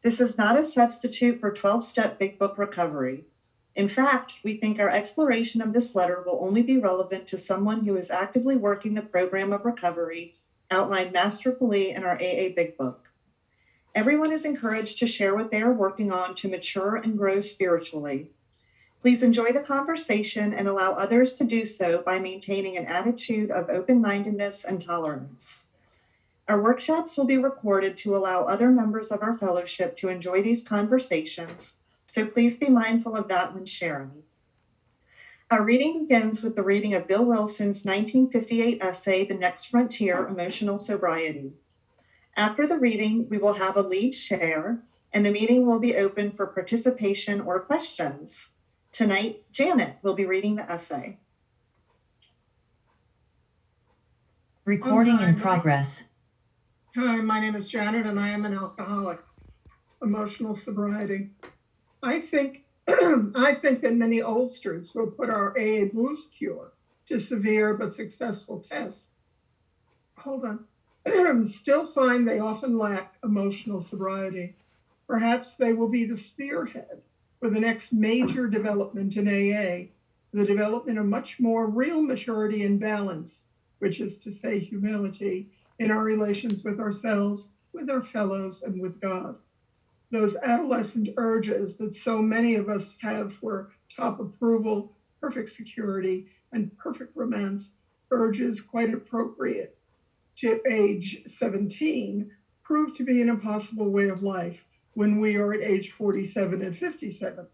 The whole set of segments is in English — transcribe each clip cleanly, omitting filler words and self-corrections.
This is not a substitute for 12-step Big Book recovery. In fact, we think our exploration of this letter will only be relevant to someone who is actively working the program of recovery outlined masterfully in our AA Big Book. Everyone is encouraged to share what they are working on to mature and grow spiritually. Please enjoy the conversation and allow others to do so by maintaining an attitude of open-mindedness and tolerance. Our workshops will be recorded to allow other members of our fellowship to enjoy these conversations, so please be mindful of that when sharing. Our reading begins with the reading of Bill Wilson's 1958 essay, The Next Frontier, Emotional Sobriety. After the reading, we will have a lead share, and the meeting will be open for participation or questions. Tonight, Janet will be reading the essay. Recording in progress. Hi, my name is Janet, and I am an alcoholic. Emotional sobriety. I think that many oldsters will put our AA booze cure to severe but successful tests. Still find they often lack emotional sobriety. Perhaps they will be the spearhead for the next major development in AA, the development of much more real maturity and balance, which is to say humility, in our relations with ourselves, with our fellows, and with God. Those adolescent urges that so many of us have for top approval, perfect security, and perfect romance, urges quite appropriate to age 17, prove to be an impossible way of life when we are at age 47 and 57.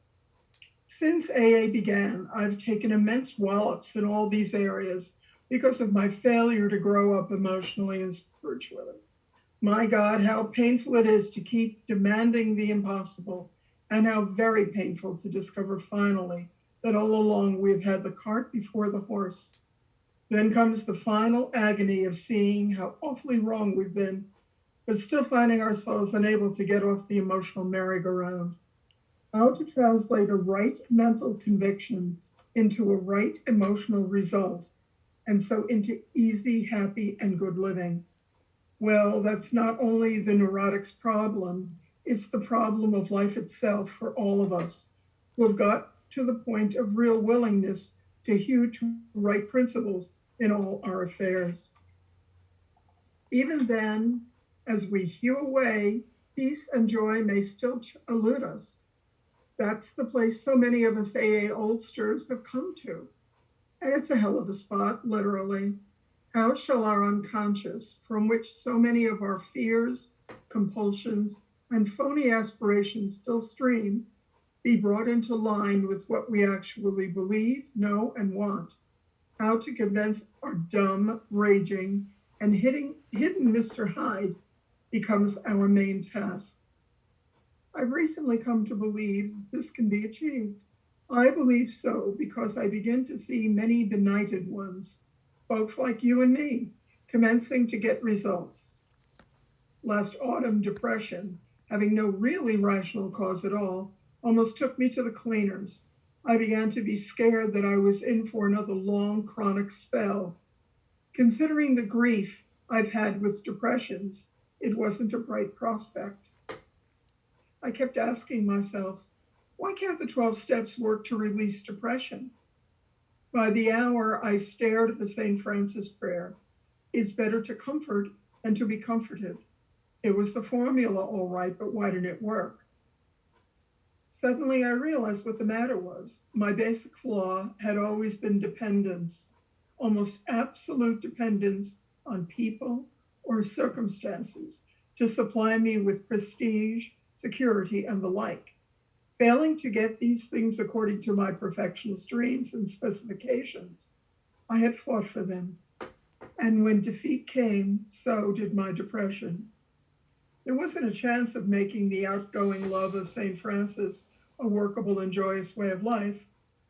Since AA began, I've taken immense wallops in all these areas because of my failure to grow up emotionally and spiritually. My God, how painful it is to keep demanding the impossible, and how very painful to discover finally that all along we've had the cart before the horse. Then comes the final agony of seeing how awfully wrong we've been, but still finding ourselves unable to get off the emotional merry-go-round. How to translate a right mental conviction into a right emotional result, and so into easy, happy, and good living. Well, that's not only the neurotic's problem, it's the problem of life itself for all of us who have got to the point of real willingness to hew to right principles in all our affairs. Even then, as we hew away, peace and joy may still elude us. That's the place so many of us AA oldsters have come to. And it's a hell of a spot, literally. How shall our unconscious, from which so many of our fears, compulsions, and phony aspirations still stream, be brought into line with what we actually believe, know, and want? How to convince our dumb, raging, and hidden Mr. Hyde becomes our main task. I've recently come to believe this can be achieved. I believe so because I begin to see many benighted ones, folks like you and me, commencing to get results. Last autumn, depression, having no really rational cause at all, almost took me to the cleaners. I began to be scared that I was in for another long chronic spell. Considering the grief I've had with depressions, it wasn't a bright prospect. I kept asking myself, why can't the 12 steps work to release depression? By the hour, I stared at the St. Francis prayer. It's better to comfort than to be comforted. It was the formula, all right, but why didn't it work? Suddenly, I realized what the matter was. My basic flaw had always been dependence, almost absolute dependence on people or circumstances to supply me with prestige, security, and the like. Failing to get these things according to my perfectionist dreams and specifications, I had fought for them. And when defeat came, so did my depression. There wasn't a chance of making the outgoing love of St. Francis a workable and joyous way of life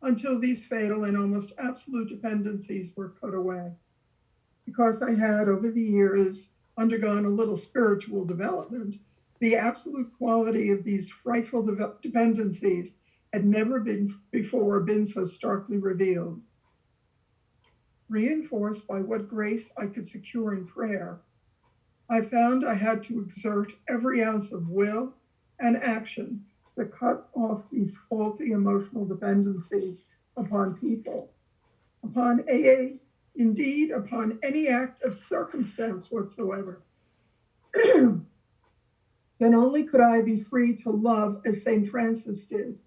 until these fatal and almost absolute dependencies were cut away. Because I had, over the years, undergone a little spiritual development, the absolute quality of these frightful dependencies had never before been so starkly revealed. Reinforced by what grace I could secure in prayer, I found I had to exert every ounce of will, and action to cut off these faulty emotional dependencies upon people, upon AA, indeed upon any act of circumstance whatsoever. Then only could I be free to love as St. Francis did.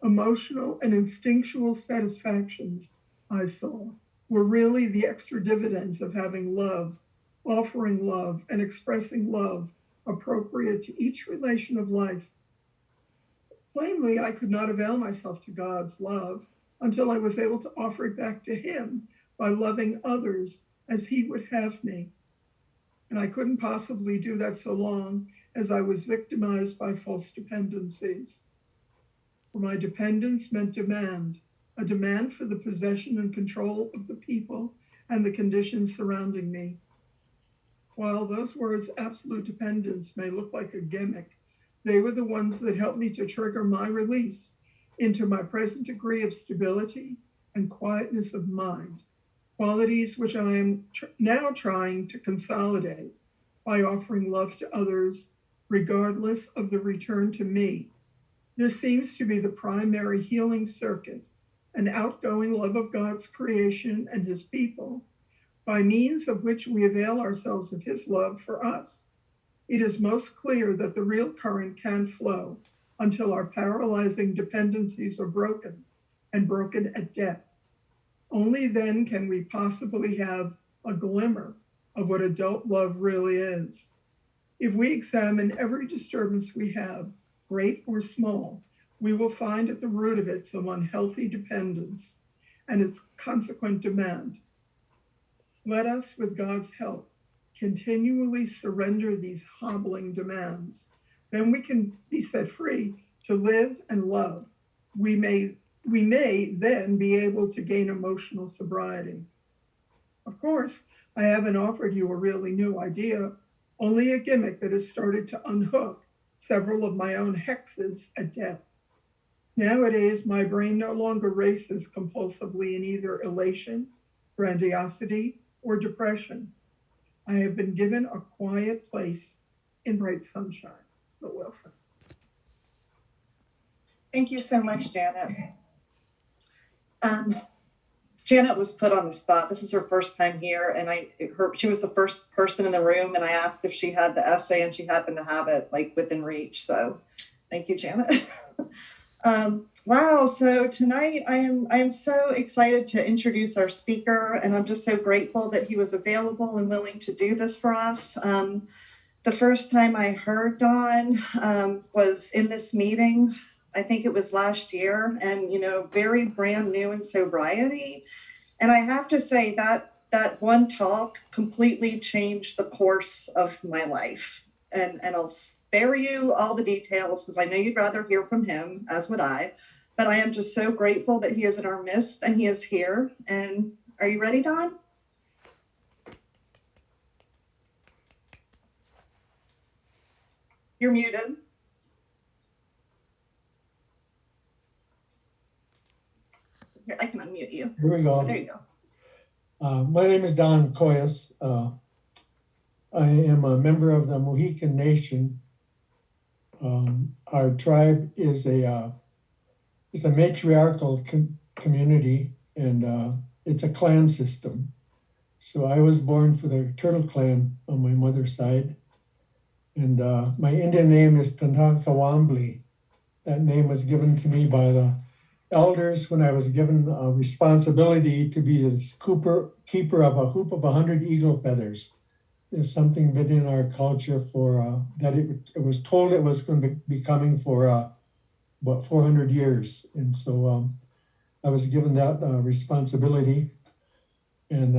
Emotional and instinctual satisfactions, I saw, were really the extra dividends of having love, offering love, and expressing love appropriate to each relation of life. Plainly, I could not avail myself to God's love until I was able to offer it back to Him by loving others as He would have me. And I couldn't possibly do that so long as I was victimized by false dependencies. For my dependence meant demand, a demand for the possession and control of the people and the conditions surrounding me. While those words, absolute dependence, may look like a gimmick, they were the ones that helped me to trigger my release into my present degree of stability and quietness of mind, qualities which I am now trying to consolidate by offering love to others, regardless of the return to me. This seems to be the primary healing circuit, an outgoing love of God's creation and His people, by means of which we avail ourselves of His love for us. It is most clear that the real current can't flow until our paralyzing dependencies are broken, and broken at depth. Only then can we possibly have a glimmer of what adult love really is. If we examine every disturbance we have, great or small, we will find at the root of it some unhealthy dependence and its consequent demand. Let us, with God's help, continually surrender these hobbling demands. Then we can be set free to live and love. We may then be able to gain emotional sobriety. Of course, I haven't offered you a really new idea, only a gimmick that has started to unhook several of my own hexes at depth. Nowadays, my brain no longer races compulsively in either elation, grandiosity, or depression. I have been given a quiet place in bright sunshine. But Wilson. Thank you so much, Janet. Janet was put on the spot. This is her first time here, and she was the first person in the room, and I asked if she had the essay, and she happened to have it like within reach. So, thank you, Janet. Wow. So tonight I am so excited to introduce our speaker, and I'm just so grateful that he was available and willing to do this for us. The first time I heard Don was in this meeting. I think it was last year, and very brand new in sobriety. And I have to say that one talk completely changed the course of my life. And I'll spare you all the details because I know you'd rather hear from him, as would I. But I am just so grateful that he is in our midst and he is here. And are you ready, Don? You're muted. Here, I can unmute you. Here we go. There you go. My name is Don Coyas. I am a member of the Mohican Nation. Our tribe is a matriarchal community, and it's a clan system. So I was born for the Turtle Clan on my mother's side, and my Indian name is Tantankawambli. That name was given to me by the elders when I was given a responsibility to be the keeper of a hoop of 100 eagle feathers. There's something been in our culture for that it was told it was going to be coming for about 400 years. And so I was given that responsibility. And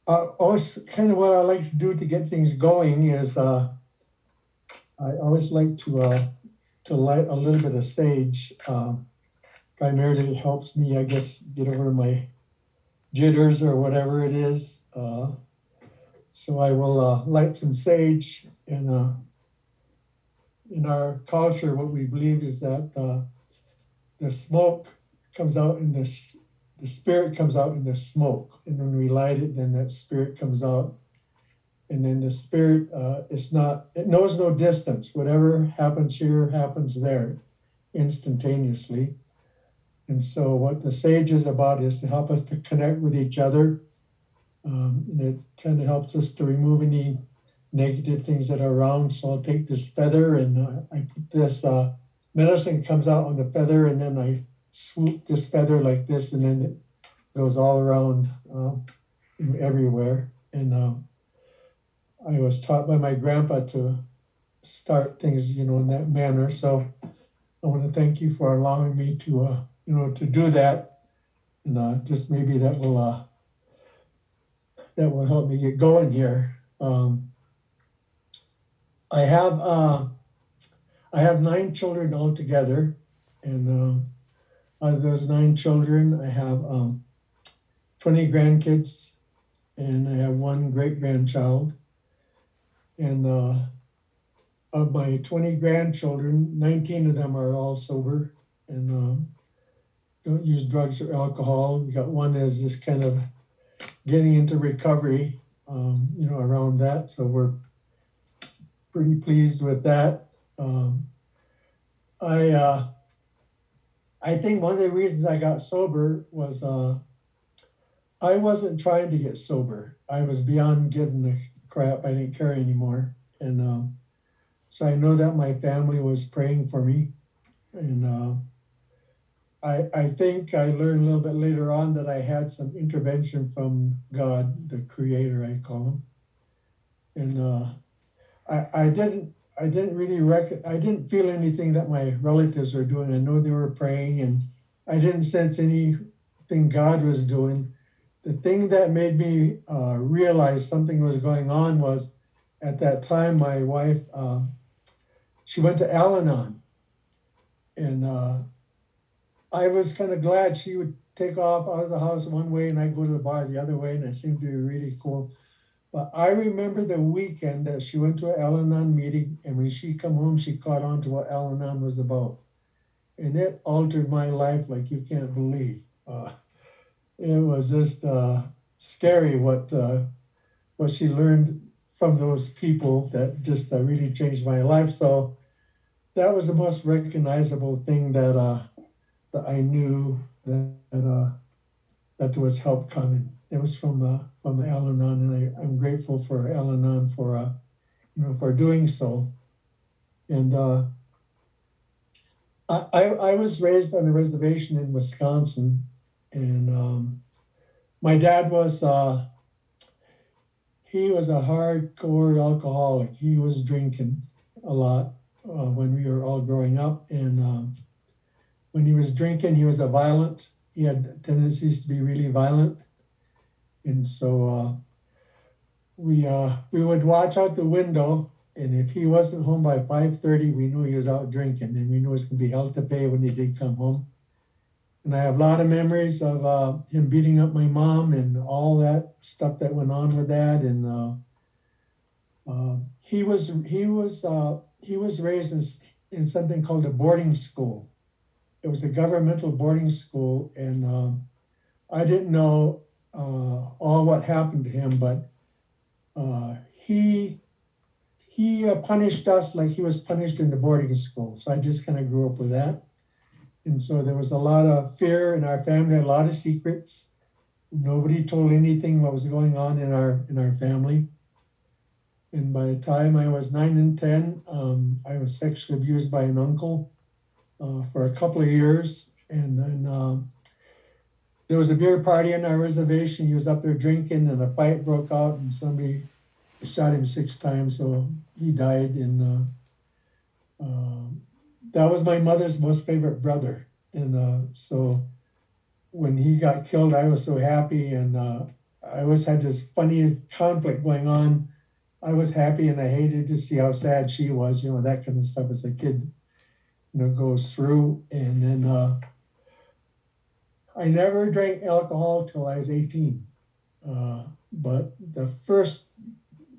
always kind of what I like to do to get things going is I always like to light a little bit of sage. Primarily it helps me, I guess, get over my jitters or whatever it is. So I will light some sage. And in our culture, what we believe is that the smoke comes out in the spirit comes out in the smoke. And when we light it, then that spirit comes out. And then the spirit it knows no distance. Whatever happens here happens there instantaneously. And so what the sage is about is to help us to connect with each other. And it kind of helps us to remove any negative things that are around. So I'll take this feather and I put this medicine comes out on the feather, and then I swoop this feather like this, and then it goes all around everywhere. And I was taught by my grandpa to start things, in that manner. So I want to thank you for allowing me to, to do that. And just maybe that will help me get going here. I have 9 children altogether, and out of those 9 children, I have 20 grandkids, and I have 1 great grandchild. And of my 20 grandchildren, 19 of them are all sober and don't use drugs or alcohol. We got one that's just kind of getting into recovery, around that. So we're pretty pleased with that. I think one of the reasons I got sober was I wasn't trying to get sober. I was beyond giving a crap. I didn't care anymore. And so I know that my family was praying for me. And I think I learned a little bit later on that I had some intervention from God, the creator, I call him. And I didn't really I didn't feel anything that my relatives were doing. I know they were praying, and I didn't sense anything God was doing. The thing that made me realize something was going on was, at that time, my wife, she went to Al-Anon, and I was kind of glad she would take off out of the house one way and I'd go to the bar the other way, and it seemed to be really cool. But I remember the weekend that she went to an Al-Anon meeting, and when she come home, she caught on to what Al-Anon was about. And it altered my life like you can't believe. It was just scary what she learned from those people that just really changed my life. So that was the most recognizable thing that I knew that there was help coming. It was from Al-Anon, and I'm grateful for Al-Anon for doing so. And I was raised on a reservation in Wisconsin, and my dad was he was a hardcore alcoholic. He was drinking a lot when we were all growing up, and when he was drinking, he was violent. He had tendencies to be really violent. And so we would watch out the window, and if he wasn't home by 5:30, we knew he was out drinking, and we knew it was going to be hell to pay when he did come home. And I have a lot of memories of him beating up my mom and all that stuff that went on with that. And he was raised in something called a boarding school. It was a governmental boarding school, and I didn't know all what happened to him, but he punished us like he was punished in the boarding school. So I just kind of grew up with that. And so there was a lot of fear in our family, a lot of secrets. Nobody told anything what was going on in our family. And by the time I was 9 and 10, I was sexually abused by an uncle for a couple of years. And then there was a beer party on our reservation. He was up there drinking, and a fight broke out, and somebody shot him 6 times, so he died. And that was my mother's most favorite brother. And so when he got killed, I was so happy, and I always had this funny conflict going on. I was happy, and I hated to see how sad she was, that kind of stuff as a kid, goes through. And then I never drank alcohol till I was 18. But the first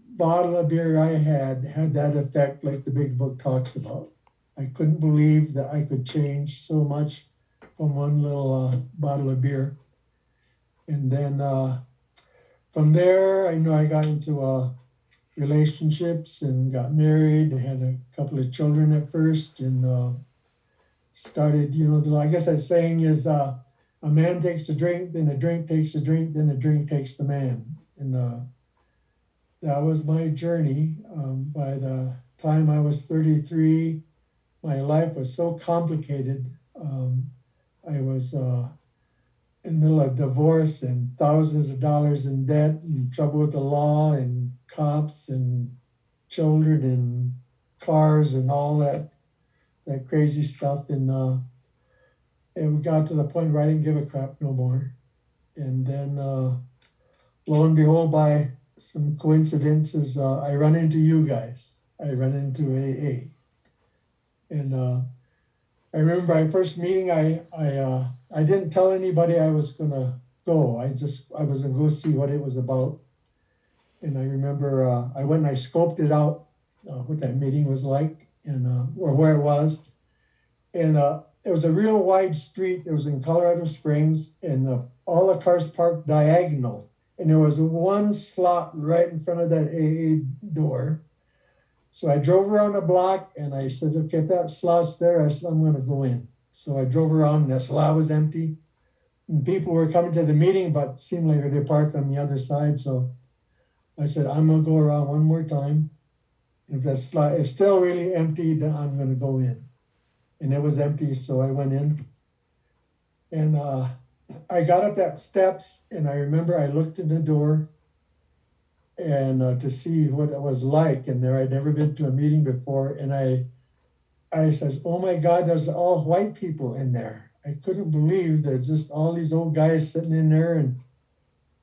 bottle of beer I had that effect like the big book talks about. I couldn't believe that I could change so much from one little bottle of beer. And then from there, I got into relationships and got married. I had a couple of children at first, and started, I guess that saying is a man takes a drink, then a drink takes a drink, then a drink takes the man. And that was my journey. By the time I was 33, my life was so complicated. I was in the middle of divorce and thousands of dollars in debt and trouble with the law and cops and children and cars and all that crazy stuff. And we got to the point where I didn't give a crap no more. And then lo and behold, by some coincidences, I run into you guys. I run into AA. And I remember my first meeting, I didn't tell anybody I was gonna go. I was gonna go see what it was about. And I remember I went and I scoped it out, what that meeting was like, and or where it was. And it was a real wide street. It was in Colorado Springs, and all the cars parked diagonal. And there was one slot right in front of that AA door. So I drove around the block and I said, okay, if that slot's there, I said, I'm going to go in. So I drove around and that slot was empty. And people were coming to the meeting, but it seemed like they parked on the other side. So I said, I'm going to go around one more time. If that slot is still really empty, then I'm going to go in. And it was empty, so I went in. And I got up that steps, and I remember I looked in the door and to see what it was like in there. I'd never been to a meeting before, and I says, oh my God, there's all white people in there. I couldn't believe there's just all these old guys sitting in there, and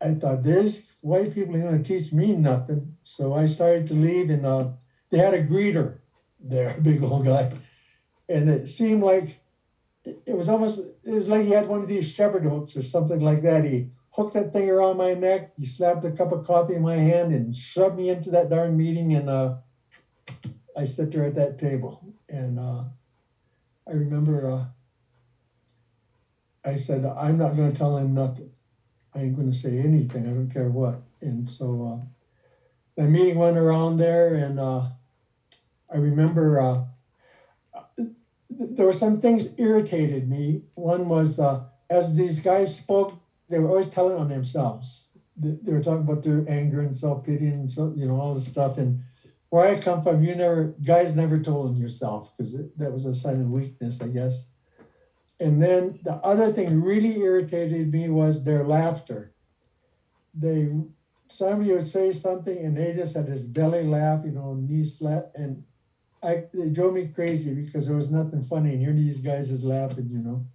I thought, this white people are going to teach me nothing. So I started to leave, and they had a greeter there, a big old guy. And it seemed like it was like he had one of these shepherd hooks or something like that. He hooked that thing around my neck, he slapped a cup of coffee in my hand and shoved me into that darn meeting. And I sat there at that table. And I remember I said, I'm not going to tell him nothing. I ain't going to say anything. I don't care what. And so the meeting went around there, and I remember there were some things irritated me. One was as these guys spoke, they were always telling on themselves. They were talking about their anger and self-pity and all this stuff. And where I come from, guys never told on yourself, because that was a sign of weakness, I guess. And then the other thing really irritated me was their laughter. Somebody would say something and they just had this belly laugh, knee slap, and it drove me crazy because there was nothing funny, and here these guys is laughing.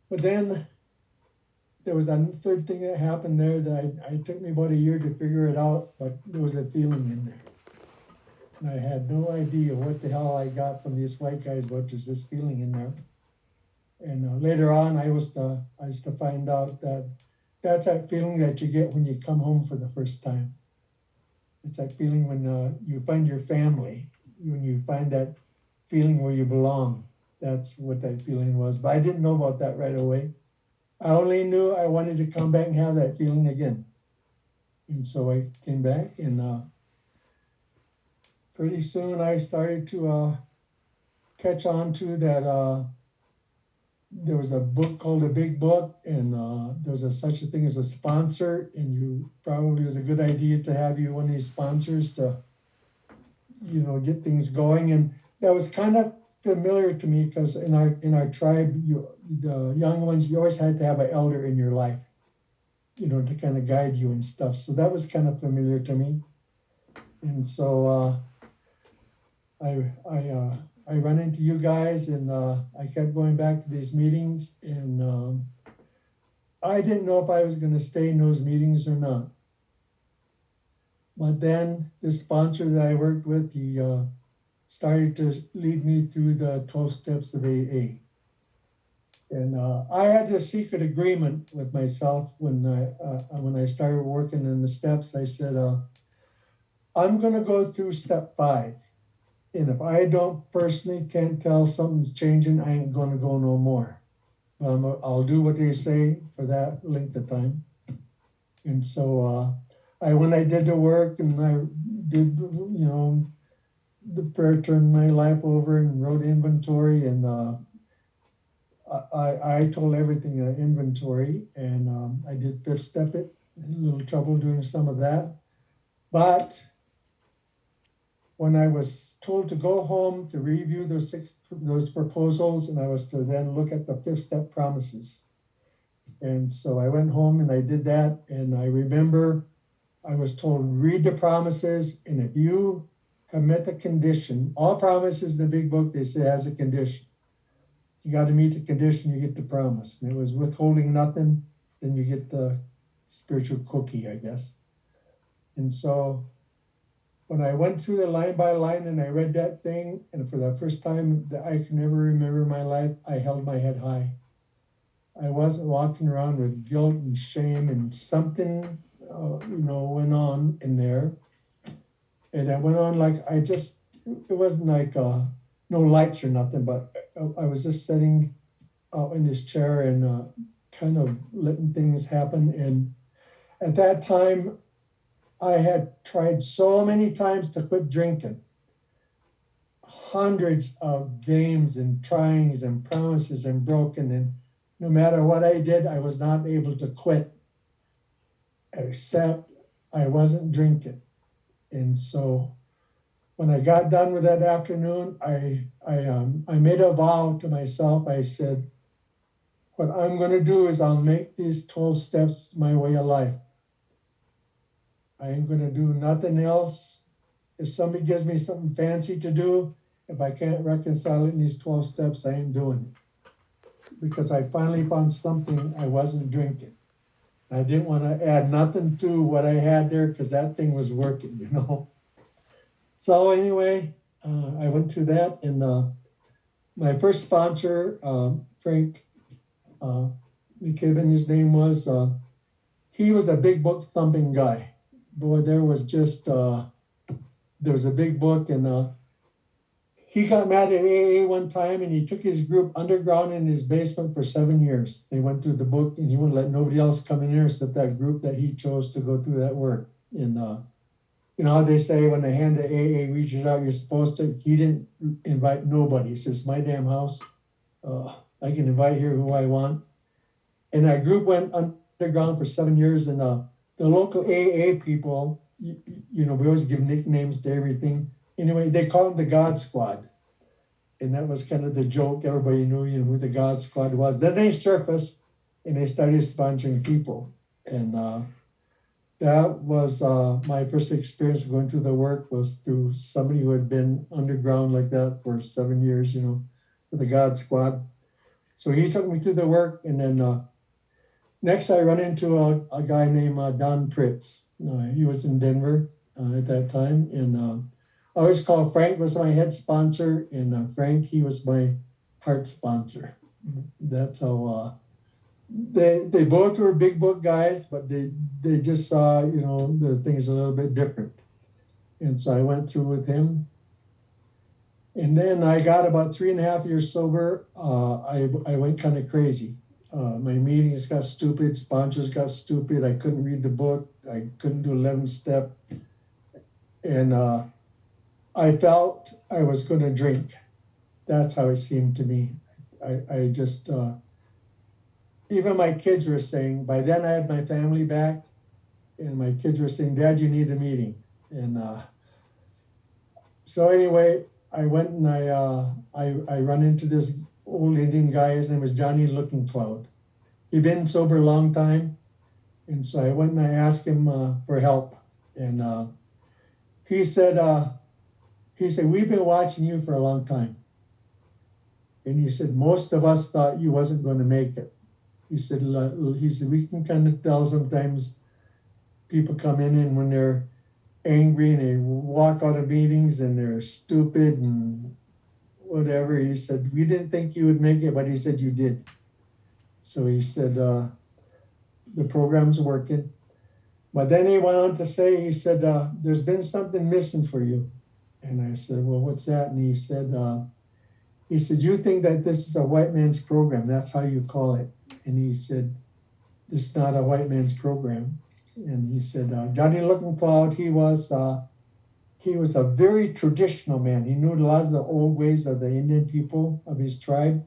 But then there was a third thing that happened there that it took me about a year to figure it out, but there was a feeling in there. And I had no idea what the hell I got from these white guys, but there's this feeling in there. And later on, I was to find out that that's that feeling that you get when you come home for the first time. It's that feeling when you find your family, when you find that feeling where you belong. That's what that feeling was. But I didn't know about that right away. I only knew I wanted to come back and have that feeling again. And so I came back, and pretty soon I started to catch on to that. There was a book called A Big Book, and there was such a thing as a sponsor, and it was a good idea to have one of these sponsors to, get things going. And that was kind of familiar to me because in our tribe, the young ones, you always had to have an elder in your life, to kind of guide you and stuff. So that was kind of familiar to me. And so I ran into you guys, and I kept going back to these meetings, and I didn't know if I was going to stay in those meetings or not. But then the sponsor that I worked with, he started to lead me through the 12 steps of AA. And I had this secret agreement with myself when I started working in the steps. I said, I'm going to go through step 5. And if I don't personally can't tell something's changing, I ain't going to go no more. I'll do what they say for that length of time. And so when I did the work and I did, the prayer, turned my life over and wrote inventory, and I told everything in inventory, and I did fifth step it. A little trouble doing some of that, but when I was told to go home to review those proposals, and I was to then look at the fifth step promises. And so I went home and I did that, and I remember I was told, read the promises, and if you have met the condition, all promises in the big book, they say has a condition. You got to meet the condition, you get the promise. And it was withholding nothing, then you get the spiritual cookie, I guess. And so when I went through the line by line and I read that thing, and for the first time that I can ever remember in my life, I held my head high. I wasn't walking around with guilt and shame, and something, went on in there. And I went on like it wasn't like no lights or nothing, but I was just sitting out in this chair and kind of letting things happen. And at that time, I had tried so many times to quit drinking. Hundreds of games and tryings and promises and broken, and no matter what I did, I was not able to quit, except I wasn't drinking. And so when I got done with that afternoon, I made a vow to myself. I said, what I'm going to do is I'll make these 12 steps my way of life. I ain't going to do nothing else. If somebody gives me something fancy to do, if I can't reconcile it in these 12 steps, I ain't doing it. Because I finally found something I wasn't drinking. I didn't want to add nothing to what I had there because that thing was working. So anyway, I went through that, and my first sponsor, Frank McKibben, his name was, he was a big book thumping guy. Boy, there was a big book, and he got mad at AA one time, and he took his group underground in his basement for 7 years. They went through the book, and he wouldn't let nobody else come in there except that group that he chose to go through that work. And you know how they say when the hand of AA reaches out, you're supposed to. He didn't invite nobody. He says, "My damn house. I can invite here who I want." And that group went underground for 7 years, and the local AA people, we always give nicknames to everything. Anyway, they called them the God Squad. And that was kind of the joke. Everybody knew, who the God Squad was. Then they surfaced and they started sponsoring people. And that was my first experience going through the work, was through somebody who had been underground like that for 7 years, with the God Squad. So he took me through the work. And then next I run into a guy named Don Pritz. He was in Denver at that time. And I always call Frank was my head sponsor, and Frank, he was my heart sponsor. That's how they both were big book guys, but they just saw the things a little bit different. And so I went through with him, and then I got about 3.5 years sober. I went kind of crazy. My meetings got stupid, sponsors got stupid. I couldn't read the book. I couldn't do 11 step, and I felt I was going to drink. That's how it seemed to me. I just, even my kids were saying, by then I had my family back, and my kids were saying, "Dad, you need a meeting." And so anyway, I went and I run into this old Indian guy. His name was Johnny Looking Cloud. He'd been sober a long time. And so I went and I asked him for help. And he said, "We've been watching you for a long time." And he said, "Most of us thought you wasn't going to make it." He said, "We can kind of tell sometimes people come in and when they're angry and they walk out of meetings and they're stupid and whatever." He said, "We didn't think you would make it, but," he said, "you did." So he said, "The program's working." But then he went on to say, he said, "There's been something missing for you." And I said, "Well, what's that?" And he said, "You think that this is a white man's program. That's how you call it." And he said, "This is not a white man's program." And he said, Johnny Looking Cloud, he was a very traditional man. He knew a lot of the old ways of the Indian people of his tribe,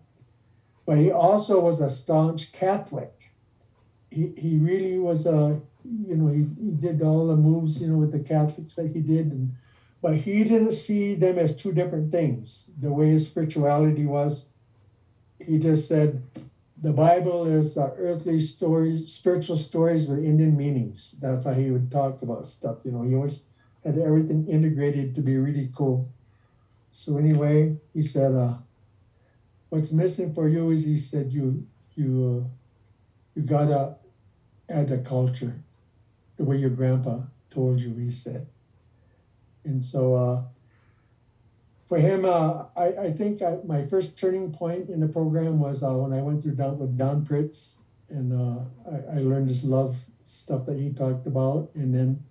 but he also was a staunch Catholic. He really was he did all the moves, with the Catholics that he did, but he didn't see them as two different things. The way his spirituality was, he just said the Bible is earthly stories, spiritual stories with Indian meanings. That's how he would talk about stuff. He always had everything integrated to be really cool. So anyway, he said, "What's missing for you is," he said, you gotta add a culture, the way your grandpa told you." He said, and so for him, I think my first turning point in the program was when I went through with Don Pritz, and I learned this love stuff that he talked about, and then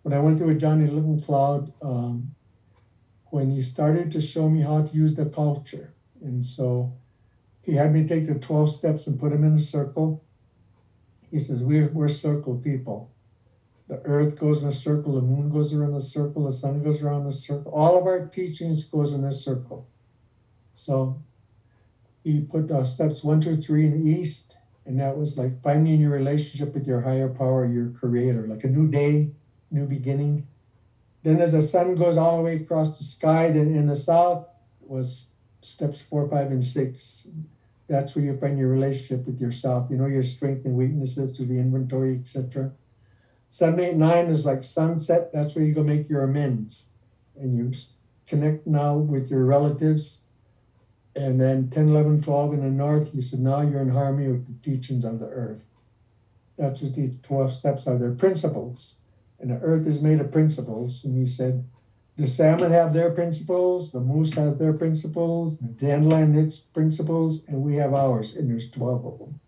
when I went through with Johnny Little Cloud, when he started to show me how to use the culture. And so he had me take the 12 steps and put them in a circle. He says, we're circle people. The earth goes in a circle, the moon goes around a circle, the sun goes around a circle. All of our teachings goes in a circle. So he put steps 1, 2, 3 in the east, and that was like finding your relationship with your higher power, your creator, like a new day, new beginning. Then as the sun goes all the way across the sky, then in the south was steps 4, 5, and 6. That's where you find your relationship with yourself. Your strengths and weaknesses through the inventory, etc. 7, 8, 9 is like sunset. That's where you go make your amends. And you connect now with your relatives. And then 10, 11, 12 in the north, he said, now you're in harmony with the teachings of the earth. That's what these 12 steps are. They're principles. And the earth is made of principles. And he said, the salmon have their principles, the moose has their principles, the dandelion its principles, and we have ours, and there's 12 of them.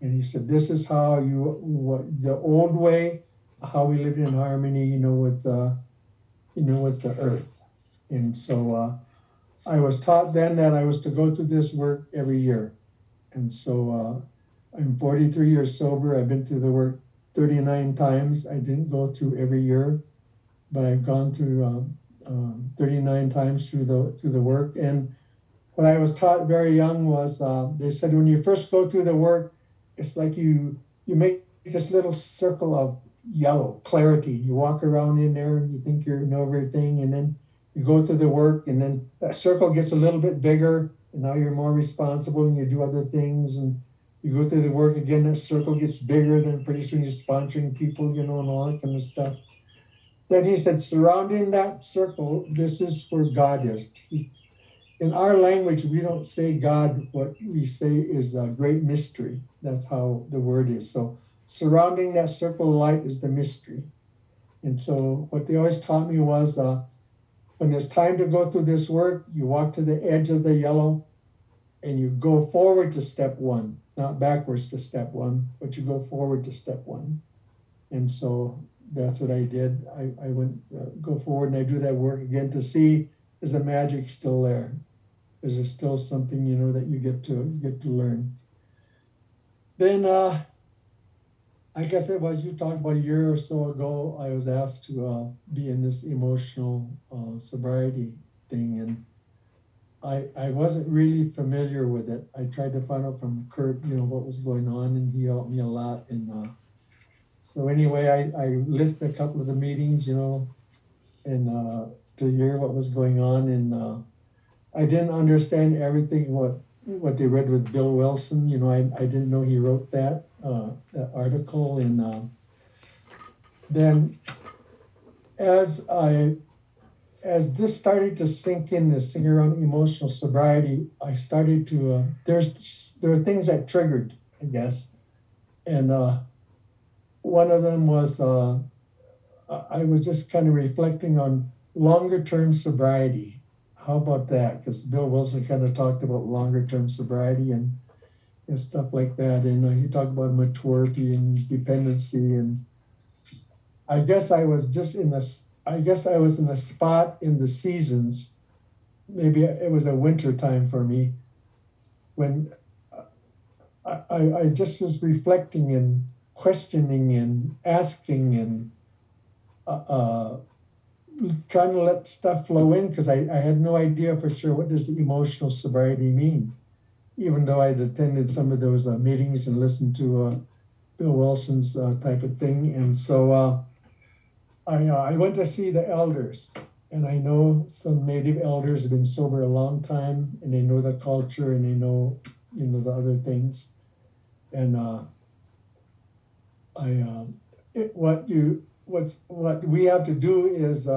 And he said, this is how the old way, how we lived in harmony, with the earth. And so I was taught then that I was to go through this work every year. And so I'm 43 years sober. I've been through the work 39 times. I didn't go through every year, but I've gone through 39 times through the work. And what I was taught very young was they said when you first go through the work, it's like you make this little circle of yellow clarity. You walk around in there and you think you know everything, and then you go through the work, and then that circle gets a little bit bigger, and now you're more responsible and you do other things, and you go through the work again, that circle gets bigger, then pretty soon you're sponsoring people, and all that kind of stuff. Then he said, surrounding that circle, this is where God is. In our language, we don't say God. What we say is a great mystery. That's how the word is. So surrounding that circle of light is the mystery. And so what they always taught me was when it's time to go through this work, you walk to the edge of the yellow and you go forward to step 1, not backwards to step 1, but you go forward to step 1. And so that's what I did. I went go forward and I do that work again to see, is the magic still there? Is there still something that you get to learn? Then I guess it was, you talked about a year or so ago, I was asked to be in this emotional sobriety thing, and I wasn't really familiar with it. I tried to find out from Kurt, what was going on, and he helped me a lot. And so anyway, I listed a couple of the meetings, and to hear what was going on, and I didn't understand everything what they read with Bill Wilson. I didn't know he wrote that article, and then as this started to sink in, this thing around emotional sobriety, I started to there are things that triggered, I guess, and one of them was I was just kind of reflecting on longer term sobriety. How about that? Because Bill Wilson kind of talked about longer term sobriety and stuff like that. And he talked about maturity and dependency. And I guess I was in a spot in the seasons. Maybe it was a winter time for me when I just was reflecting and questioning and asking and trying to let stuff flow in, because I had no idea for sure what does emotional sobriety mean, even though I'd attended some of those meetings and listened to Bill Wilson's type of thing. And so I went to see the elders, and I know some native elders have been sober a long time, and they know the culture, and they know, the other things. And what we have to do is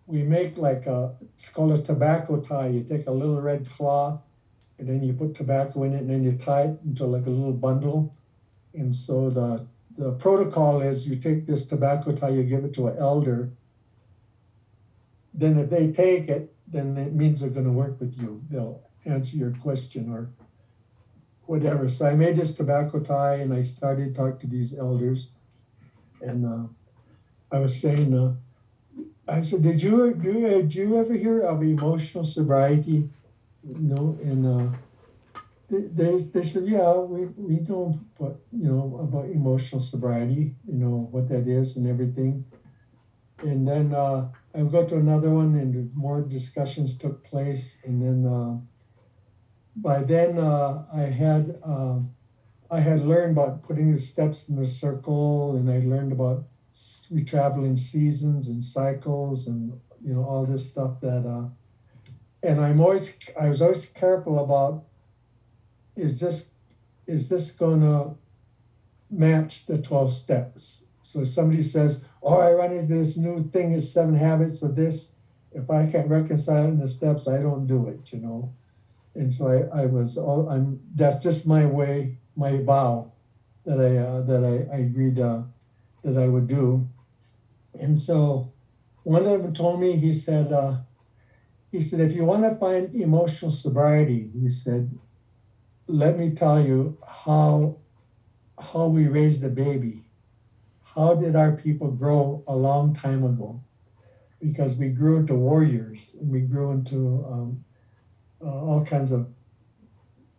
we make like it's called a tobacco tie. You take a little red cloth, and then you put tobacco in it, and then you tie it into like a little bundle. And so the protocol is you take this tobacco tie, you give it to an elder. Then if they take it, then it means they're going to work with you. They'll answer your question or whatever. So I made this tobacco tie, and I started talking to these elders. And I was saying, I said, did you ever hear of emotional sobriety? And they said, yeah, we know, about emotional sobriety, what that is and everything. And then I would go to another one, and more discussions took place. And then by then I had learned about putting the steps in a circle, and I learned about we travel in seasons and cycles, and all this stuff that. And I was always careful about, is this gonna match the 12 steps? So if somebody says, oh, I run into this new thing, is 7 habits of this. If I can't reconcile it in the steps, I don't do it, And so that's just my way, my vow that I agreed that I would do. And so one of them told me, he said, if you want to find emotional sobriety, he said, let me tell you how we raised a baby. How did our people grow a long time ago? Because we grew into warriors, and we grew into all kinds of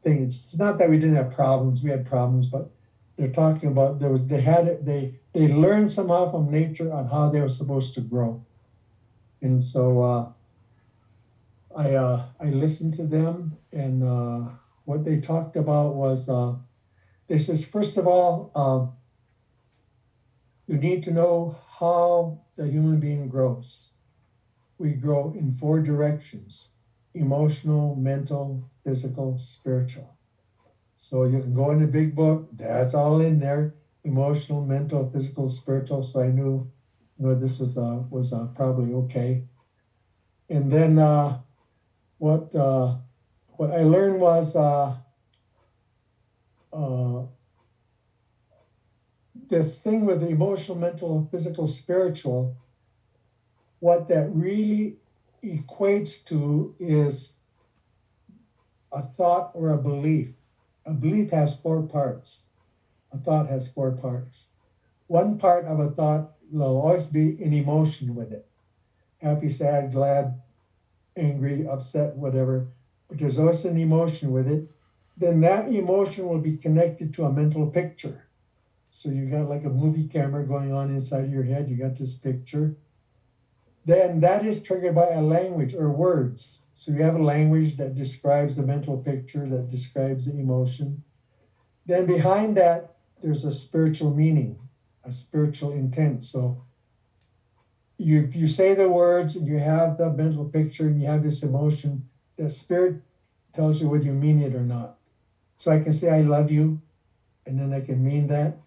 things. It's not that we didn't have problems; we had problems, but they're talking about they learned somehow from nature on how they were supposed to grow, and so I listened to them, and what they talked about was they says, first of all, you need to know how the human being grows. We grow in 4 directions: emotional, mental, physical, spiritual. So you can go in the big book, that's all in there: emotional, mental, physical, spiritual. So I knew, this was probably okay. And then what I learned was this thing with the emotional, mental, physical, spiritual. What that really equates to is a thought or a belief. A belief has 4 parts. A thought has 4 parts. One part of a thought will always be an emotion with it: happy, sad, glad, angry, upset, whatever. But there's always an emotion with it. Then that emotion will be connected to a mental picture. So you got like a movie camera going on inside of your head. You got this picture. Then that is triggered by a language or words. So you have a language that describes the mental picture, that describes the emotion. Then behind that, there's a spiritual meaning, a spiritual intent. So you say the words, and you have the mental picture, and you have this emotion. The spirit tells you whether you mean it or not. So I can say I love you, and then I can mean that.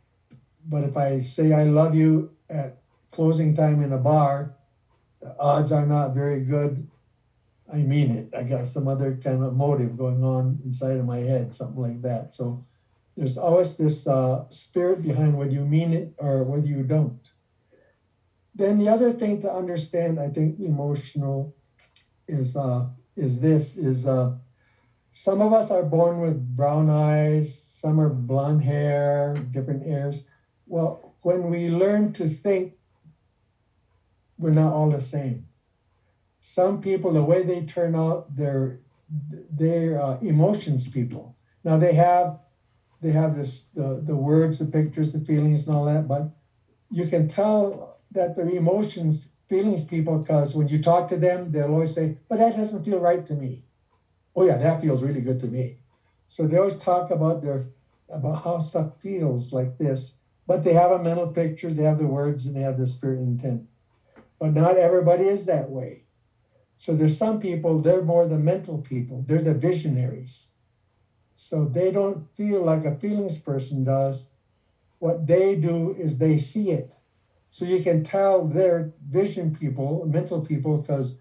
But if I say I love you at closing time in a bar, the odds are not very good I mean it. I got some other kind of motive going on inside of my head, something like that. So there's always this spirit behind whether you mean it or whether you don't. Then the other thing to understand, I think, emotional is some of us are born with brown eyes, some are blonde hair, different hairs. Well, when we learn to think, we're not all the same. Some people, the way they turn out, they're emotions people. Now they have they have the words, the pictures, the feelings, and all that. But you can tell that they're feelings people, because when you talk to them, they'll always say, "But that doesn't feel right to me." "Oh yeah, that feels really good to me." So they always talk about about how stuff feels like this, but they have a mental picture, they have the words, and they have the spirit and intent. But not everybody is that way. So there's some people, they're more the mental people, they're the visionaries. So they don't feel like a feelings person does. What they do is they see it. So you can tell they're vision people, mental people, because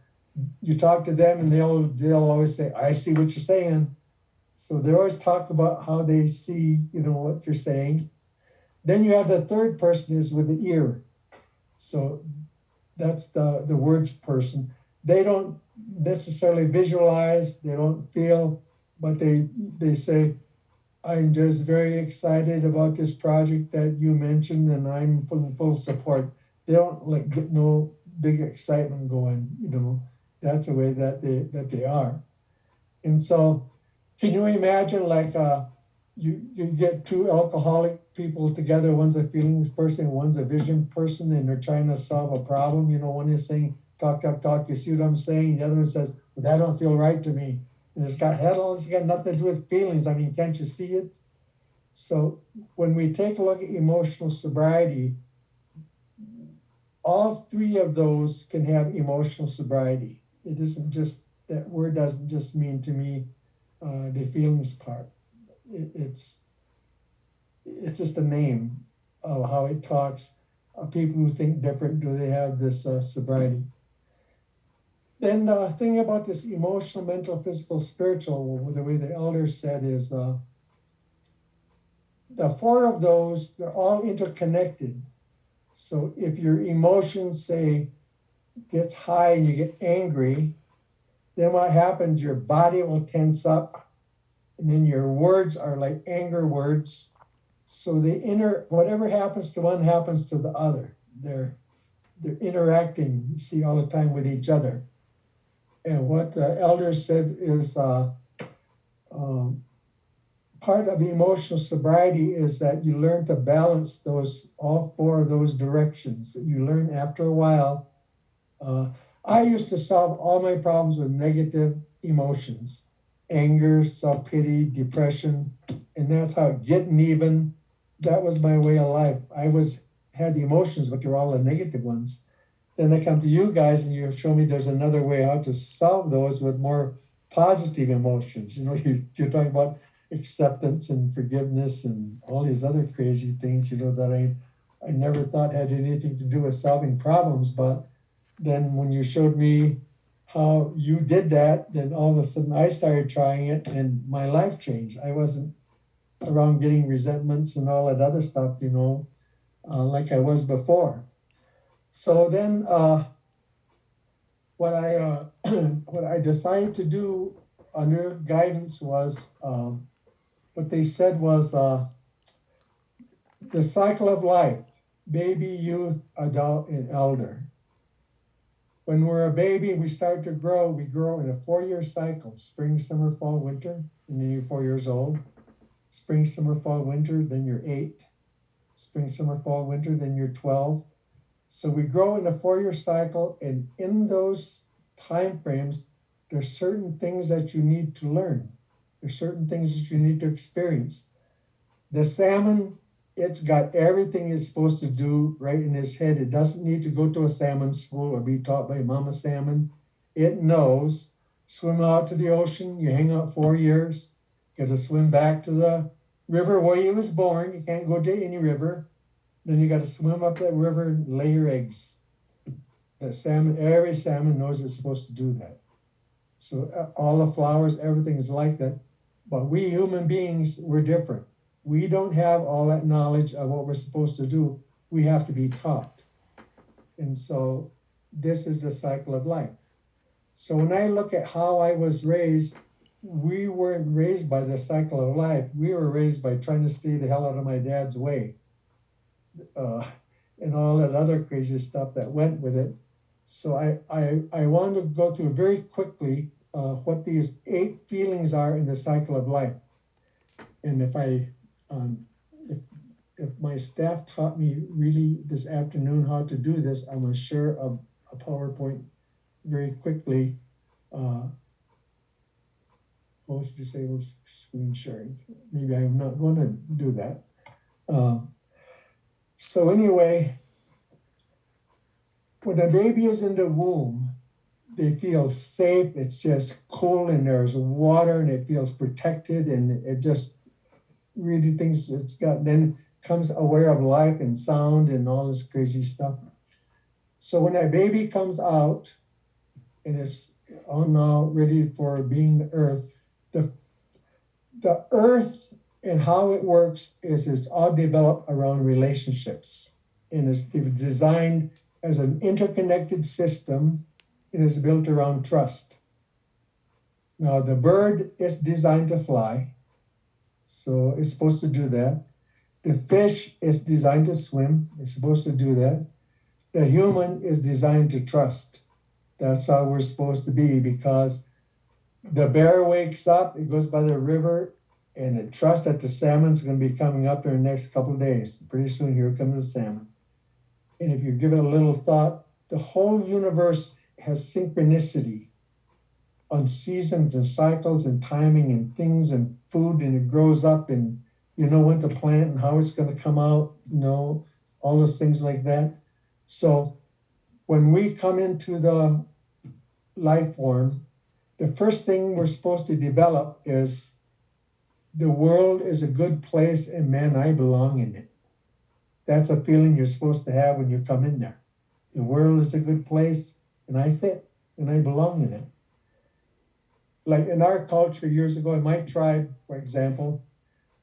you talk to them and they'll always say, "I see what you're saying." So they always talk about how they see, what you're saying. Then you have the third person is with the ear. So that's the words person. They don't necessarily visualize, they don't feel, but they say, "I'm just very excited about this project that you mentioned, and I'm in full support." They don't like get no big excitement going. That's the way that they are. And so, can you imagine like you get two alcoholic people together? One's a feelings person, one's a vision person, and they're trying to solve a problem. One is saying, "Talk, talk, talk. You see what I'm saying?" The other one says, "Well, that don't feel right to me." And it's got nothing to do with feelings. I mean, can't you see it? So when we take a look at emotional sobriety, all three of those can have emotional sobriety. It isn't just, that word doesn't just mean to me the feelings part. It's just a name of how it talks. People who think different, do they have this sobriety? Then the thing about this emotional, mental, physical, spiritual, the way the elders said is the four of those, they're all interconnected. So if your emotions, say, gets high and you get angry, then what happens? Your body will tense up, and then your words are like anger words. So whatever happens to one happens to the other. They're interacting, you see, all the time with each other. And what the elders said is um, part of emotional sobriety is that you learn to balance all four of those directions. You learn after a while. I used to solve all my problems with negative emotions: anger, self-pity, depression, and that's how getting even. That was my way of life. Had the emotions, but they're all the negative ones. Then I come to you guys and you show me there's another way how to solve those with more positive emotions. You're talking about acceptance and forgiveness and all these other crazy things, that I never thought had anything to do with solving problems. But then when you showed me how you did that, then all of a sudden I started trying it and my life changed. I wasn't around getting resentments and all that other stuff, like I was before. So then what I what I decided to do under guidance was what they said was the cycle of life: baby, youth, adult, and elder. When we're a baby, we start to grow. We grow in a 4-year cycle: spring, summer, fall, winter, and then you're 4 years old. Spring, summer, fall, winter, then you're 8. Spring, summer, fall, winter, then you're 12. So we grow in a 4-year cycle, and in those time frames, there's certain things that you need to learn. There's certain things that you need to experience. The salmon, it's got everything it's supposed to do right in its head. It doesn't need to go to a salmon school or be taught by Mama Salmon. It knows. Swim out to the ocean, you hang out 4 years, got to swim back to the river where you was born. You can't go to any river. Then you got to swim up that river and lay your eggs. Every salmon knows it's supposed to do that. So all the flowers, everything is like that. But we human beings, we're different. We don't have all that knowledge of what we're supposed to do. We have to be taught. And so this is the cycle of life. So when I look at how I was raised, we weren't raised by the cycle of life. We were raised by trying to stay the hell out of my dad's way. And all that other crazy stuff that went with it. So I wanted to go through very quickly what these 8 feelings are in the cycle of life. And if I If, if my staff taught me really this afternoon how to do this, I'm going to share a PowerPoint very quickly. Host disabled screen sharing. Maybe I'm not going to do that. So anyway, when a baby is in the womb, they feel safe. It's just cool and there's water and it feels protected and it just really thinks it's got, then comes aware of life and sound and all this crazy stuff. So when that baby comes out and is on now ready for being the earth, the earth and how it works is it's all developed around relationships and it's designed as an interconnected system. It is built around trust. Now the bird is designed to fly, so it's supposed to do that. The fish is designed to swim, it's supposed to do that. The human is designed to trust. That's how we're supposed to be, because the bear wakes up, it goes by the river, and it trusts that the salmon's going to be coming up in the next couple of days. Pretty soon here comes the salmon. And if you give it a little thought, the whole universe has synchronicity on seasons and cycles and timing and things and food, and it grows up and you know when to plant and how it's going to come out, you know, all those things like that. So when we come into the life form, the first thing we're supposed to develop is the world is a good place and man, I belong in it. That's a feeling you're supposed to have when you come in there. The world is a good place and I fit and I belong in it. Like in our culture years ago, in my tribe, for example,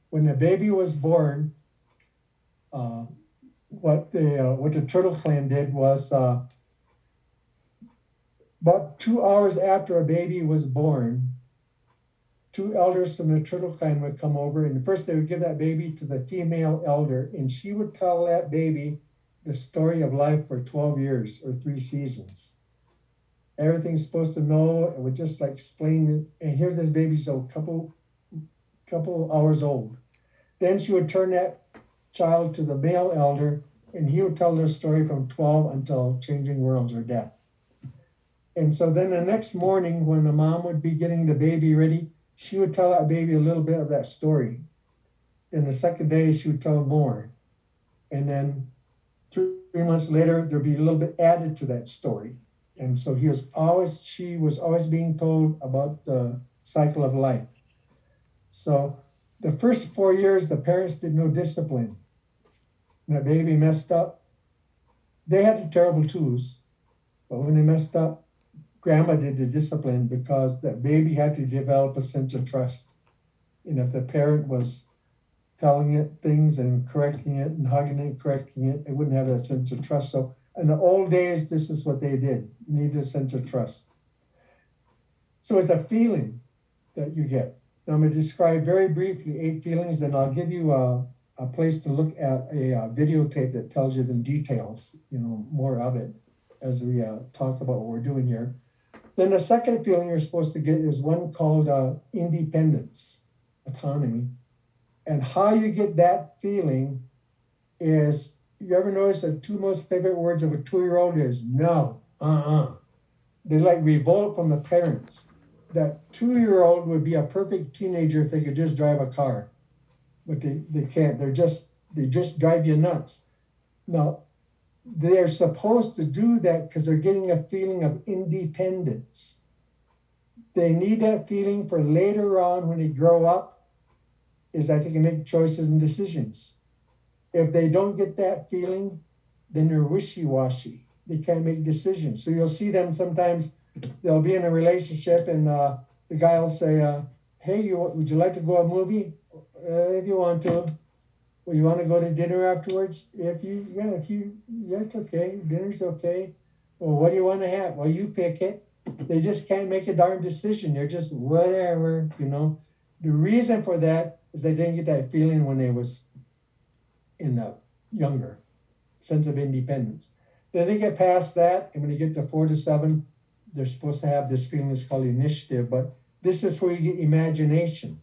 when the baby was born, what the Turtle Clan did was about 2 hours after a baby was born, 2 elders from the Turtle Clan would come over, and first they would give that baby to the female elder, and she would tell that baby the story of life for 12 years or 3 seasons. Everything's supposed to know, and would just like explain it. And here this baby's a couple hours old. Then she would turn that child to the male elder, and he would tell their story from 12 until changing worlds or death. And so then the next morning, when the mom would be getting the baby ready, she would tell that baby a little bit of that story. And the second day, she would tell more. And then 3 months later, there'd be a little bit added to that story. And so she was always being told about the cycle of life. So the first 4 years, the parents did no discipline. When that baby messed up, they had the terrible twos. But when they messed up, grandma did the discipline because that baby had to develop a sense of trust. And if the parent was telling it things and correcting it and hugging it, correcting it, it wouldn't have that sense of trust. So in the old days, this is what they did. You need a sense of trust. So it's a feeling that you get. Now I'm going to describe very briefly 8 feelings, then I'll give you a place to look at a videotape that tells you the details, more of it as we talk about what we're doing here. Then the second feeling you're supposed to get is one called independence, autonomy. And how you get that feeling is, you ever notice the 2 most favorite words of a 2-year-old is no, They like revolt from the parents. That 2-year-old would be a perfect teenager if they could just drive a car, but they can't. They just drive you nuts. Now, they're supposed to do that because they're getting a feeling of independence. They need that feeling for later on when they grow up, is that they can make choices and decisions. If they don't get that feeling, then they're wishy-washy. They can't make decisions. So you'll see them sometimes, they'll be in a relationship and the guy will say, hey, would you like to go to a movie? If you want to. Well, you want to go to dinner afterwards? Yeah, it's okay. Dinner's okay. Well, what do you want to have? Well, you pick it. They just can't make a darn decision. They're just whatever, The reason for that is they didn't get that feeling when they was in the younger sense of independence. Then they get past that, and when they get to 4 to 7, they're supposed to have this feeling that's called initiative, but this is where you get imagination.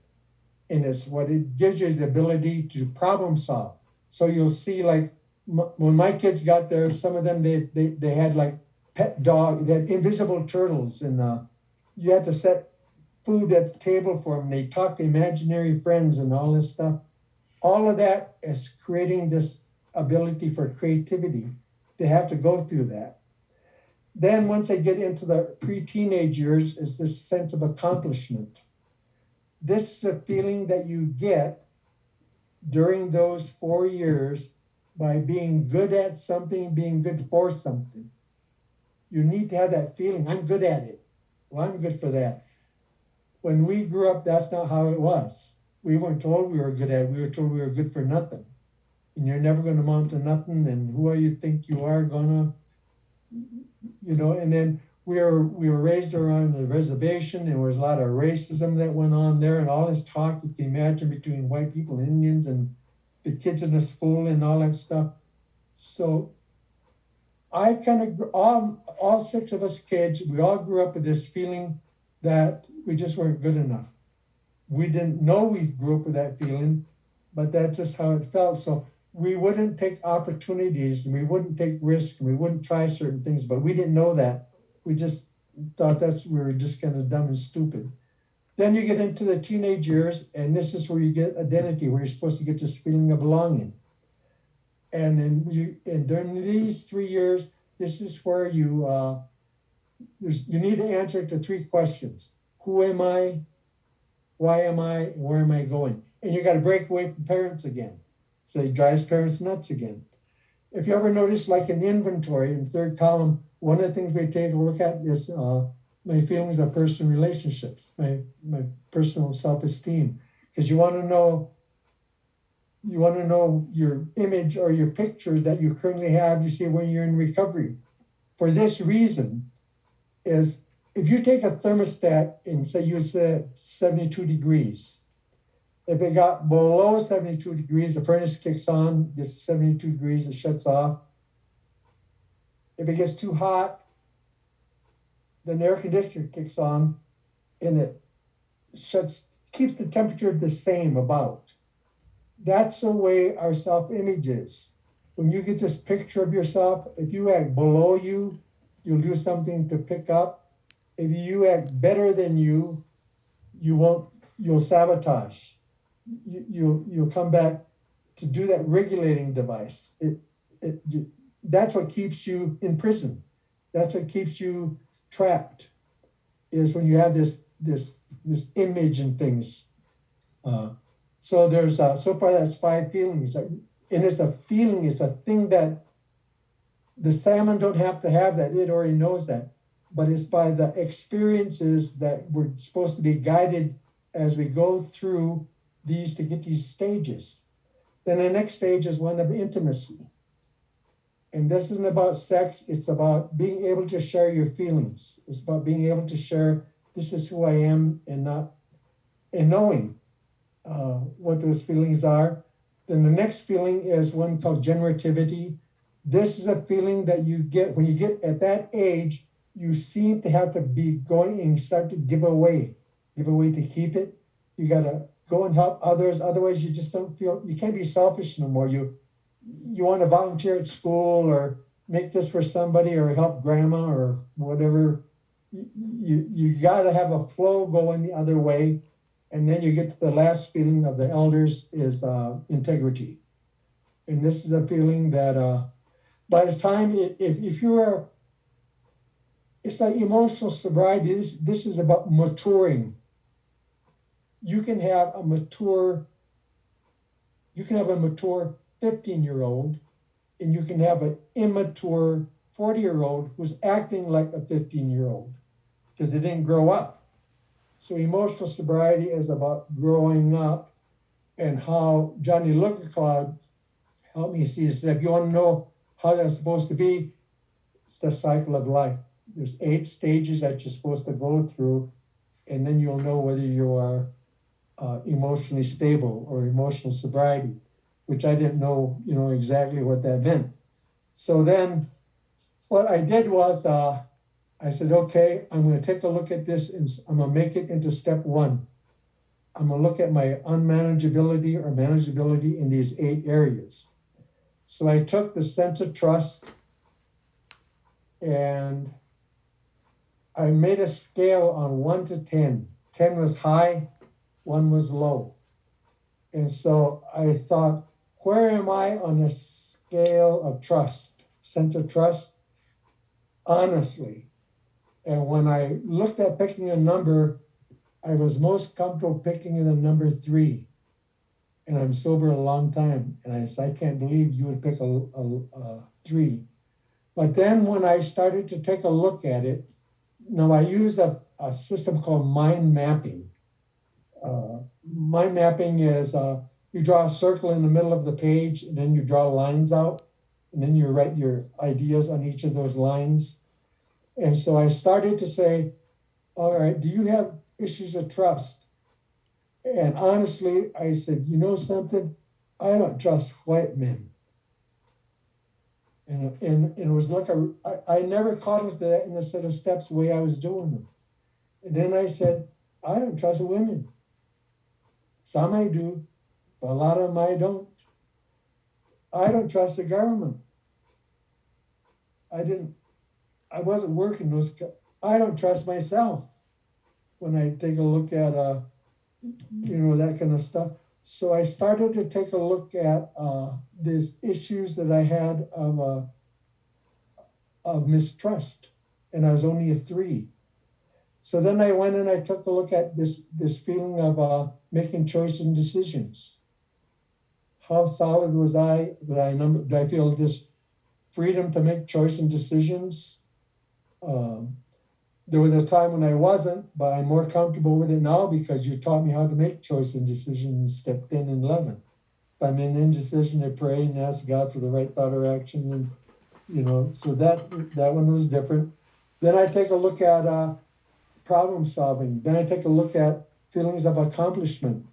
And it's what it gives you is the ability to problem solve. So you'll see, like, when my kids got there, some of them, they had like pet dog, they had invisible turtles, and you had to set food at the table for them. They talk to imaginary friends and all this stuff. All of that is creating this ability for creativity. They have to go through that. Then once they get into the pre-teenage years, is this sense of accomplishment. This is a feeling that you get during those 4 years by being good at something, being good for something. You need to have that feeling, I'm good at it. Well, I'm good for that. When we grew up, that's not how it was. We weren't told we were good at it. We were told we were good for nothing. And you're never going to amount to nothing. And who are you think you are gonna, and then we were raised around the reservation, and there was a lot of racism that went on there, and all this talk you can imagine between white people and Indians and the kids in the school and all that stuff. So I kind of, all six of us kids, we all grew up with this feeling that we just weren't good enough. We didn't know we grew up with that feeling, but that's just how it felt. So we wouldn't take opportunities, and we wouldn't take risks, and we wouldn't try certain things, but we didn't know that. We just thought we were just kind of dumb and stupid. Then you get into the teenage years, and this is where you get identity, where you're supposed to get this feeling of belonging. And then during these 3 years, this is where you need to answer to 3 questions: who am I? Why am I? And where am I going? And you got to break away from parents again. So it drives parents nuts again. If you ever notice, like in the inventory in the 3rd column, one of the things we take a look at is my feelings of personal relationships, my personal self-esteem, because you want to know your image or your picture that you currently have. You see when you're in recovery. For this reason, is if you take a thermostat and say you set 72 degrees. If it got below 72 degrees, the furnace kicks on, gets 72 degrees, it shuts off. If it gets too hot, then the air conditioner kicks on and it keeps the temperature the same about. That's the way our self-image is. When you get this picture of yourself, if you act below you, you'll do something to pick up. If you act better than you'll sabotage. You'll come back to do that regulating device. That's what keeps you in prison. That's what keeps you trapped. Is when you have this image and things. So there's so far that's 5 feelings, and it's a feeling. It's a thing that the salmon don't have to have that. It already knows that, but it's by the experiences that we're supposed to be guided as we go through these to get these stages. Then the next stage is one of intimacy. And this isn't about sex, it's about being able to share your feelings. It's about being able to share, this is who I am, and knowing what those feelings are. Then the next feeling is one called generativity. This is a feeling that you get when you get at that age, you seem to have to be going and start to give away to keep it. You got to go and help others. Otherwise, you just don't feel, you can't be selfish no more. You want to volunteer at school or make this for somebody or help grandma or whatever. You got to have a flow going the other way. And then you get to the last feeling of the elders is integrity. And this is a feeling that by the time, if you are, it's like emotional sobriety. This is about maturing. You can have a mature 15-year-old, and you can have an immature 40-year-old who's acting like a 15-year-old because they didn't grow up. So emotional sobriety is about growing up, and how Johnny Lookercloud helped me see this. If you want to know how that's supposed to be, it's the cycle of life. There's 8 stages that you're supposed to go through, and then you'll know whether you are emotionally stable or emotional sobriety, which I didn't know, exactly what that meant. So then what I did was I said, okay, I'm going to take a look at this and I'm going to make it into step 1. I'm going to look at my unmanageability or manageability in these 8 areas. So I took the sense of trust and I made a scale on 1 to 10. 10 was high, 1 was low. And so I thought, where am I on the scale of trust, sense of trust? Honestly. And when I looked at picking a number, I was most comfortable picking the number 3. And I'm sober a long time. And I said, I can't believe you would pick a 3. But then when I started to take a look at it, now I use a system called mind mapping. Mind mapping is you draw a circle in the middle of the page, and then you draw lines out, and then you write your ideas on each of those lines. And so I started to say, all right, do you have issues of trust? And honestly, I said, you know something? I don't trust white men. And it was like I never caught with that in a set of steps the way I was doing them. And then I said, I don't trust women. Some I do, but a lot of them I don't. I don't trust the government. I wasn't working those. I don't trust myself when I take a look at, that kind of stuff. So I started to take a look at these issues that I had of mistrust, and I was only a 3. So then I went and I took a look at this feeling of making choices and decisions. How solid was I? Did I feel this freedom to make choice and decisions? There was a time when I wasn't, but I'm more comfortable with it now because you taught me how to make choice and decisions, step 10 and 11. If I'm in indecision, I pray and ask God for the right thought or action. And, so that one was different. Then I take a look at problem solving. Then I take a look at feelings of accomplishment.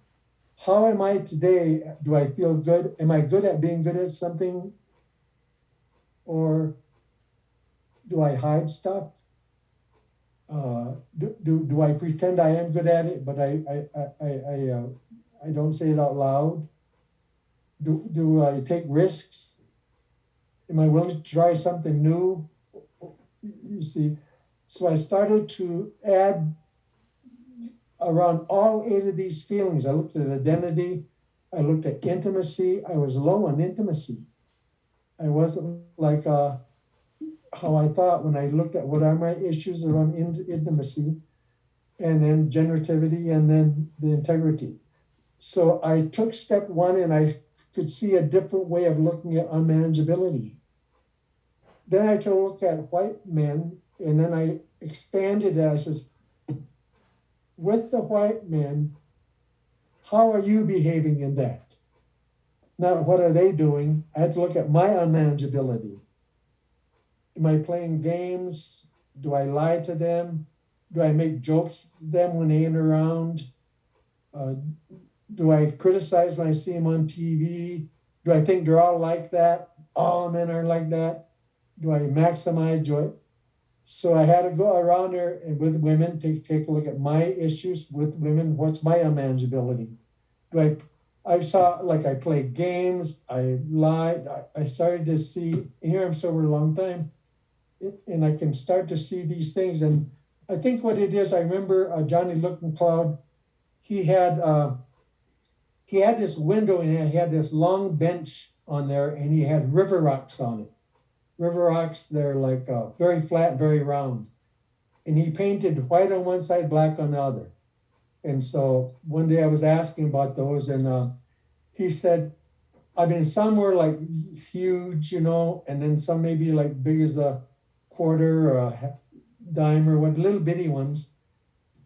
How am I today? Do I feel good? Am I good at being good at something? Or do I hide stuff? Do I pretend I am good at it, but I don't say it out loud? Do I take risks? Am I willing to try something new? You see, so I started to add around all 8 of these feelings. I looked at identity. I looked at intimacy. I was low on intimacy. I wasn't like how I thought when I looked at what are my issues around intimacy, and then generativity, and then the integrity. So I took step 1 and I could see a different way of looking at unmanageability. Then I took a look at white men, and then I expanded it. I says, with the white men, how are you behaving in that? Not what are they doing? I had to look at my unmanageability. Am I playing games? Do I lie to them? Do I make jokes to them when they ain't around? Do I criticize when I see them on TV? Do I think they're all like that? All men are like that? Do I maximize joy? So I had to go around there and with women, take a look at my issues with women. What's my unmanageability? I saw, like, I played games, I lied. I started to see, and here I'm sober a long time, and I can start to see these things. And I think what it is, I remember Johnny Looking Cloud, he had this window and he had this long bench on there, and he had river rocks on it. River rocks, they're like very flat, very round. And he painted white on one side, black on the other. And so one day I was asking about those, and he said, I mean, some were like huge, and then some maybe like big as a quarter or a dime or what, little bitty ones.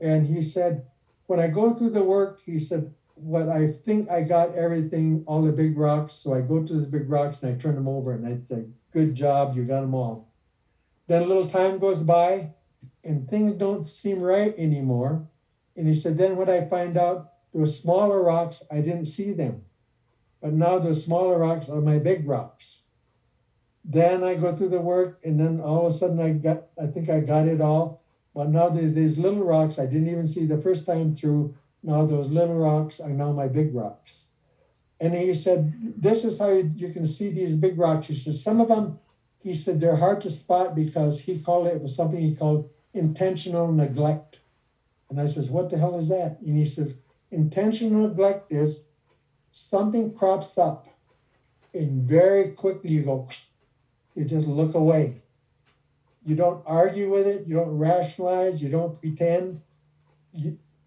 And he said, when I go through the work, he said, what I think I got everything, all the big rocks. So I go to the big rocks and I turn them over and I say, good job, you got them all. Then a little time goes by and things don't seem right anymore. And he said, then when I find out those smaller rocks, I didn't see them. But now the smaller rocks are my big rocks. Then I go through the work, and then all of a sudden I think I got it all. But now there's these little rocks I didn't even see the first time through. Now those little rocks are now my big rocks. And he said, this is how you can see these big rocks. He said, some of them, he said, they're hard to spot because it was something he called intentional neglect. And I says, what the hell is that? And he says, intentional neglect is something crops up and very quickly you just look away. You don't argue with it. You don't rationalize. You don't pretend.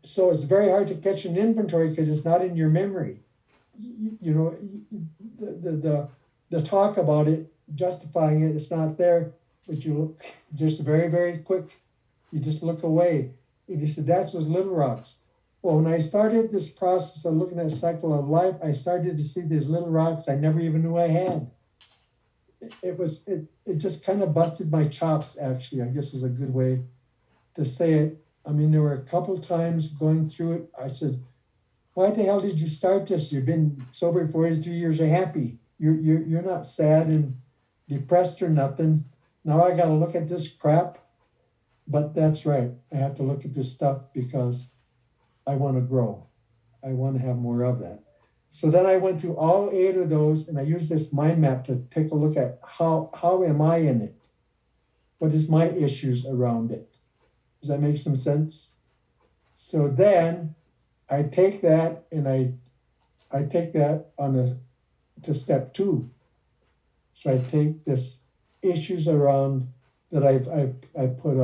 So it's very hard to catch an inventory because it's not in your memory. You know, the talk about it, justifying it, it's not there, but you look just very, very quick. You just look away. And he said, that's those little rocks. Well, when I started this process of looking at cycle of life, I started to see these little rocks I never even knew I had. It just kind of busted my chops, actually, I guess is a good way to say it. I mean, there were a couple times going through it, I said, why the hell did you start this? You've been sober 43 years, you're happy. You're not sad and depressed or nothing. Now I got to look at this crap. But that's right. I have to look at this stuff because I want to grow. I want to have more of that. So then I went through all 8 of those, and I used this mind map to take a look at how am I in it? What is my issues around it? Does that make some sense? So then I take that and I take that to step 2. So I take this issues around that I put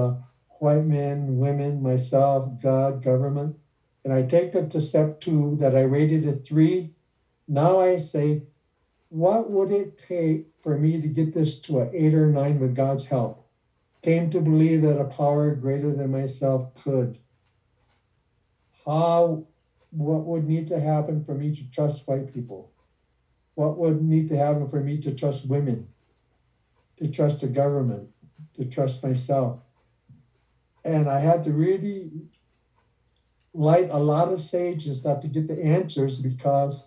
white men, women, myself, God, government, and I take that to step 2 that I rated a 3. Now I say, what would it take for me to get this to an 8 or 9 with God's help? Came to believe that a power greater than myself could. What would need to happen for me to trust white people? What would need to happen for me to trust women, to trust the government, to trust myself? And I had to really light a lot of sage and stuff to get the answers, because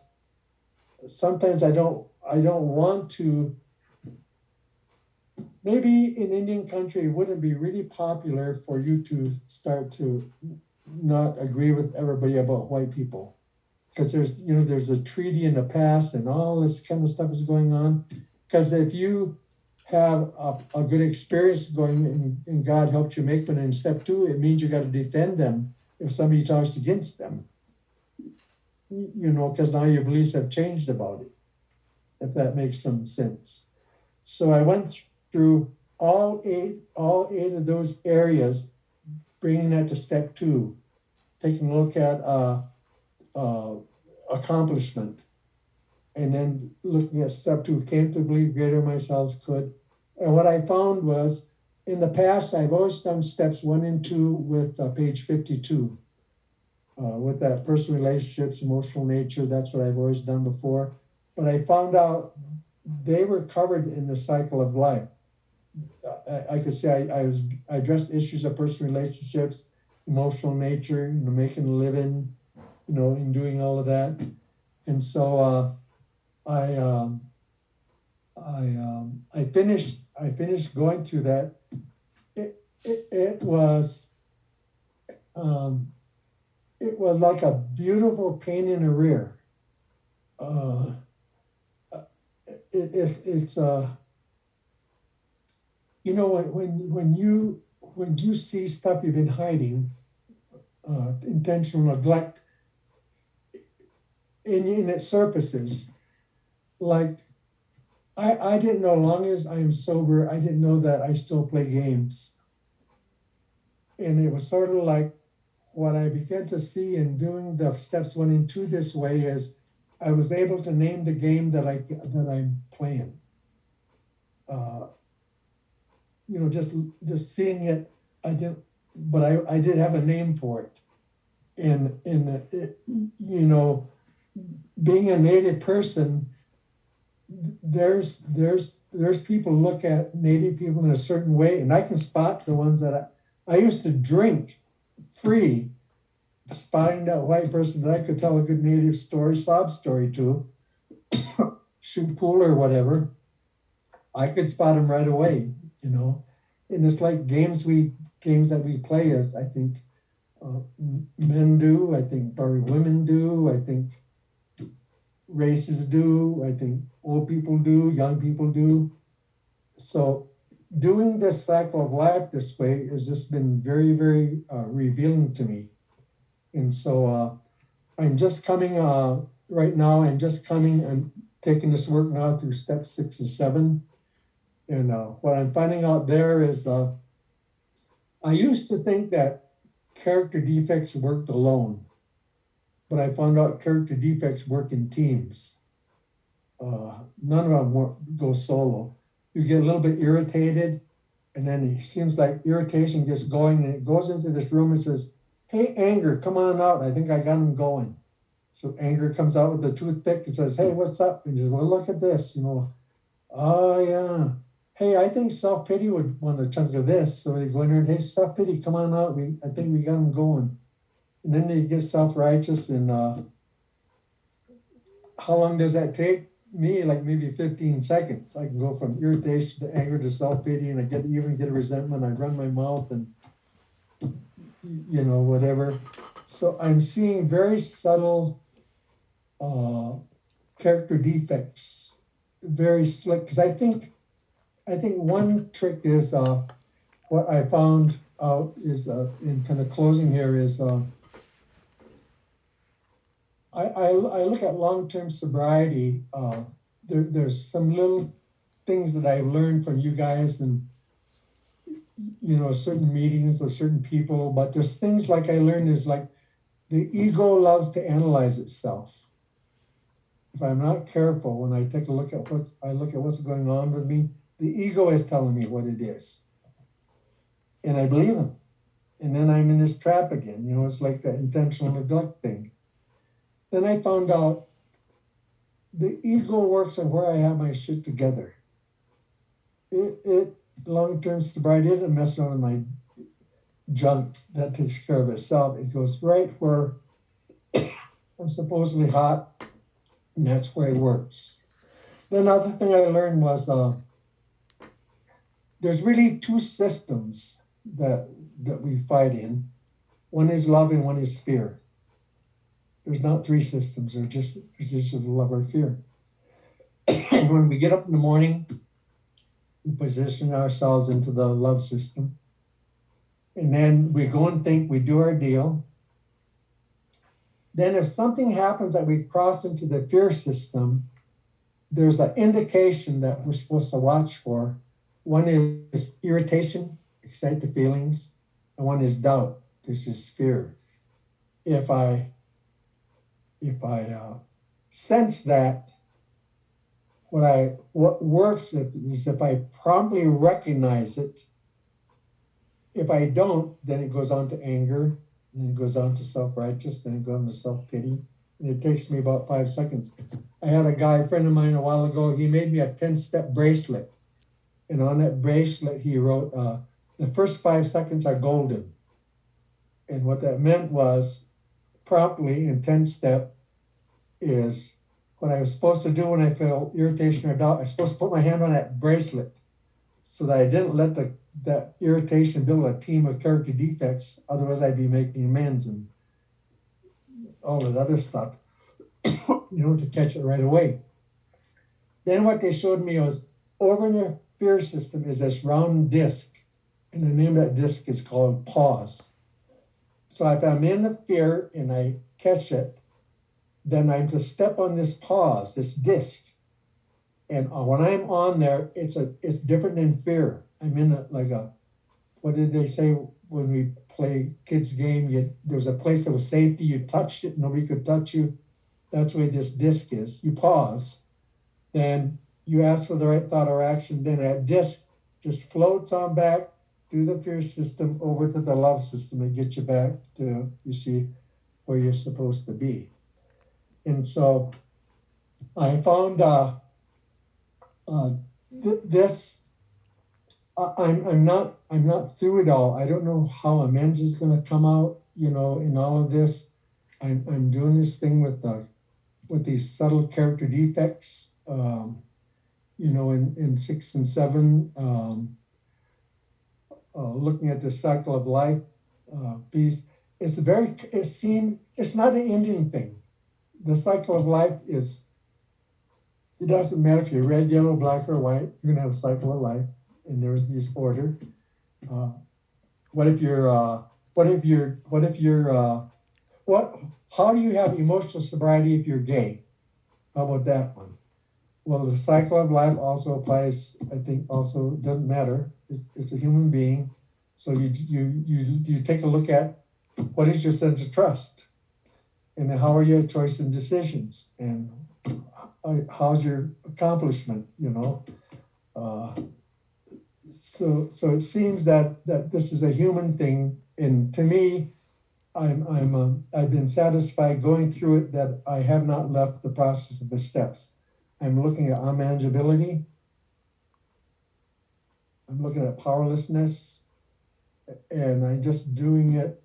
sometimes I don't want to. Maybe in Indian country it wouldn't be really popular for you to start to not agree with everybody about white people, because there's a treaty in the past and all this kind of stuff is going on. Because if you have a good experience going and God helped you make one in step 2, it means you got to defend them if somebody talks against them. Because now your beliefs have changed about it, if that makes some sense. So I went through all eight of those areas, bringing that to step 2, taking a look at accomplishment, and then looking at step 2, came to believe greater myself could. And what I found was, in the past, I've always done steps 1 and 2 with page 52, with that personal relationships, emotional nature. That's what I've always done before. But I found out they were covered in the cycle of life. I could say I addressed issues of personal relationships, emotional nature, making a living, in doing all of that. And so I finished going through that. It was like a beautiful pain in the rear. When you see stuff you've been hiding, intentional neglect, and it surfaces. Like, I didn't know, long as I am sober, I didn't know that I still play games. And it was sort of like what I began to see in doing the steps 1 and 2 this way is I was able to name the game that I'm playing. Just seeing it, I didn't, but I did have a name for it. And being a Native person, there's people look at Native people in a certain way, and I can spot the ones that I used to drink free, spotting that white person that I could tell a good Native story, sob story to, shoot pool or whatever. I could spot them right away, And it's like games that we play, as I think men do. I think probably women do. I think races do. I think old people do. Young people do. So doing this cycle of life this way has just been very, very revealing to me. And so I'm just coming right now. I'm taking this work now through step 6 and 7. And what I'm finding out there is I used to think that character defects worked alone, but I found out character defects work in teams. None of them go solo. You get a little bit irritated, and then it seems like irritation gets going, and it goes into this room and says, "Hey, anger, come on out. I think I got him going." So anger comes out with the toothpick and says, "Hey, what's up?" And he says, "Well, look at this, Oh, yeah. Hey, I think self-pity would want a chunk of this." So they go in there and, "Hey, self-pity, come on out. I think we got him going." And then they get self-righteous, and how long does that take? Me, like maybe 15 seconds. I can go from irritation to anger to self-pity, and I even get a resentment. I run my mouth and, whatever. So I'm seeing very subtle character defects, very slick. Because I think one trick is what I found out is in kind of closing here is I look at long-term sobriety. There's some little things that I've learned from you guys and certain meetings with certain people, but there's things like I learned is like the ego loves to analyze itself. If I'm not careful, when I take a look at what's going on with me, the ego is telling me what it is, and I believe him, and then I'm in this trap again. It's like that intentional neglect thing. Then I found out the ego works on where I have my shit together. It long-term sobriety isn't messing around with my junk that takes care of itself. It goes right where I'm supposedly hot, and that's where it works. The other thing I learned was there's really two systems that we fight in. One is love and one is fear. There's not three systems. There's just love or fear. When we get up in the morning, we position ourselves into the love system. And then we go and think, we do our deal. Then if something happens that we cross into the fear system, there's an indication that we're supposed to watch for. One is irritation, excite the feelings, and one is doubt. This is fear. If I sense that, what works is if I promptly recognize it. If I don't, then it goes on to anger, then it goes on to self-righteous, then it goes on to self-pity. And it takes me about 5 seconds. I had a friend of mine a while ago, he made me a 10-step bracelet. And on that bracelet, he wrote, the first 5 seconds are golden. And what that meant was, promptly in 10-step is what I was supposed to do when I felt irritation or doubt. I was supposed to put my hand on that bracelet so that I didn't let that irritation build a team of character defects. Otherwise, I'd be making amends and all that other stuff, to catch it right away. Then what they showed me was over in the fear system is this round disc, and the name of that disc is called pause. So if I'm in the fear and I catch it, then I'm to step on this pause, this disc. And when I'm on there, it's different than fear. I'm in what did they say when we play kids game? There was a place that was safety. You touched it, nobody could touch you. That's where this disc is. You pause, then you ask for the right thought or action. Then that disc just floats on back through the fear system over to the love system and get you back to, where you're supposed to be. And so I found this. I'm not through it all. I don't know how amends is going to come out. In all of this, I'm doing this thing with these subtle character defects. In 6 and 7, looking at the cycle of life piece. it's not an ending thing. The cycle of life is, it doesn't matter if you're red, yellow, black, or white, you're gonna have a cycle of life, and there's this order. Uh, what if you're, how do you have emotional sobriety if you're gay? How about that one? Well, the cycle of life also applies, I think, also doesn't matter. It's a human being. So you take a look at what is your sense of trust, and then how are your choice and decisions, and how's your accomplishment, you know? So it seems that this is a human thing, and to me, I've been satisfied going through it that I have not left the process of the steps. I'm looking at unmanageability. I'm looking at powerlessness, and I'm just doing it.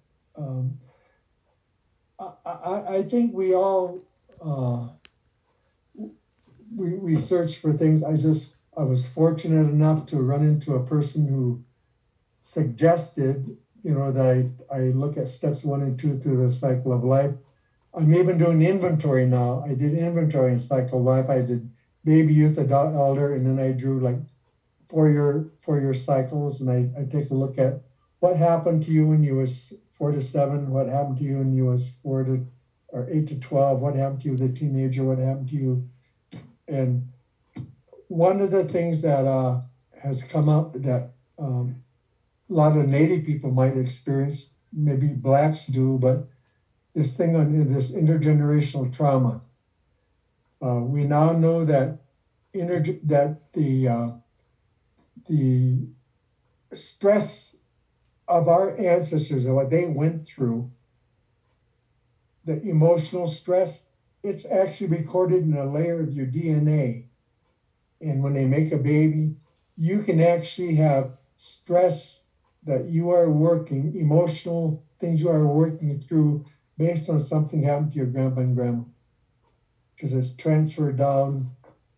I think we all we search for things. I was fortunate enough to run into a person who suggested, that I look at steps 1 and 2 through the cycle of life. I'm even doing inventory now. I did inventory in cycle of life. I did baby, youth, adult, elder, and then I drew like 4-year cycles, and I take a look at what happened to you when you was 4 to 7, what happened to you when you was 8 to 12, what happened to you as a teenager, what happened to you. And one of the things that has come up that a lot of Native people might experience, maybe blacks do, but this thing on this intergenerational trauma. We now know that the stress of our ancestors and what they went through, the emotional stress, it's actually recorded in a layer of your DNA. And when they make a baby, you can actually have stress that you are working, emotional things you are working through based on something happened to your grandpa and grandma. Because it's transferred down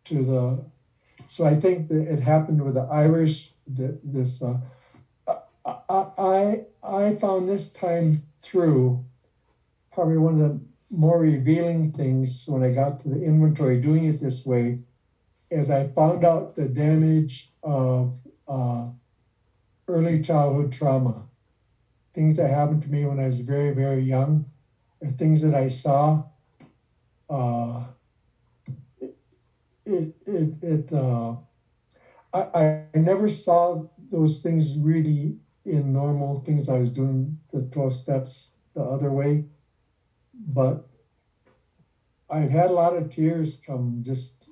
to so I think that it happened with the Irish, I found this time through probably one of the more revealing things when I got to the inventory doing it this way, is I found out the damage of early childhood trauma, things that happened to me when I was very, very young, and things that I saw. I never saw those things really in normal things. I was doing the 12 steps the other way, but I've had a lot of tears come just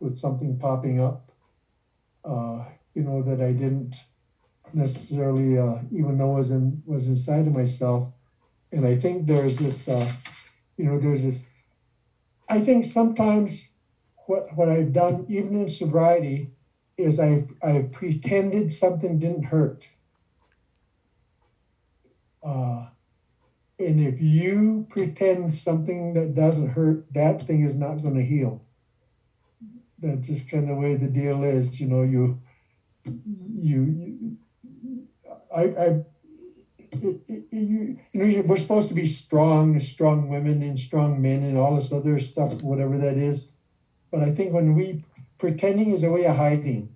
with something popping up, that I didn't necessarily even know was inside of myself. And I think there's this, I think sometimes what I've done, even in sobriety, is I pretended something didn't hurt. And if you pretend something that doesn't hurt, that thing is not going to heal. That's just kind of the way the deal is. We're supposed to be strong women and strong men and all this other stuff, whatever that is. But I think when pretending is a way of hiding,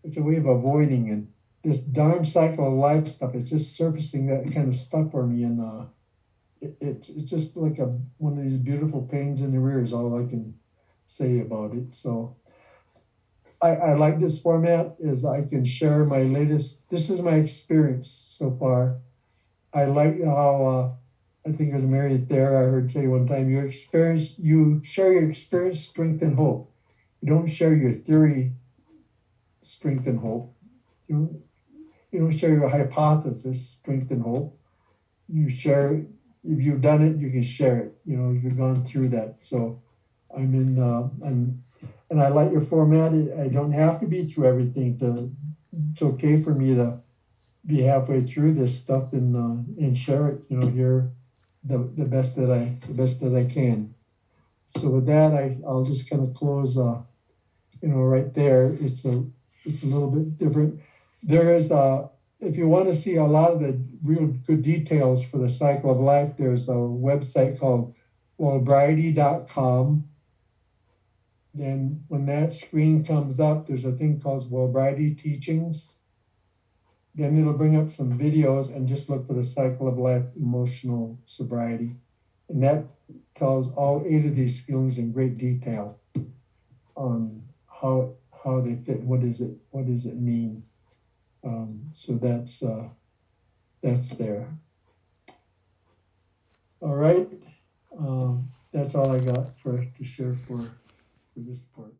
it's a way of avoiding, and this darn cycle of life stuff is just surfacing that kind of stuff for me, and it's just like one of these beautiful pains in the rear is all I can say about it. So I like this format, is I can share my latest. This is my experience so far. I like how I think it was Mary there I heard say one time, you share your experience, strength, and hope. You don't share your theory, strength, and hope. You don't share your hypothesis, strength, and hope. You share, if you've done it, you can share it. You've gone through that. So and I like your format. I don't have to be through everything it's okay for me to be halfway through this stuff and share it, here the best that I can. So with that, I'll just kind of close, right there. It's a little bit different. There is if you want to see a lot of the real good details for the cycle of life, there's a website called sobriety.com. Then when that screen comes up, there's a thing called sobriety teachings. Then it'll bring up some videos and just look for the cycle of life, emotional sobriety. And that tells all 8 of these feelings in great detail on how they fit. What does it mean? So that's there. All right. That's all I got to share for this part.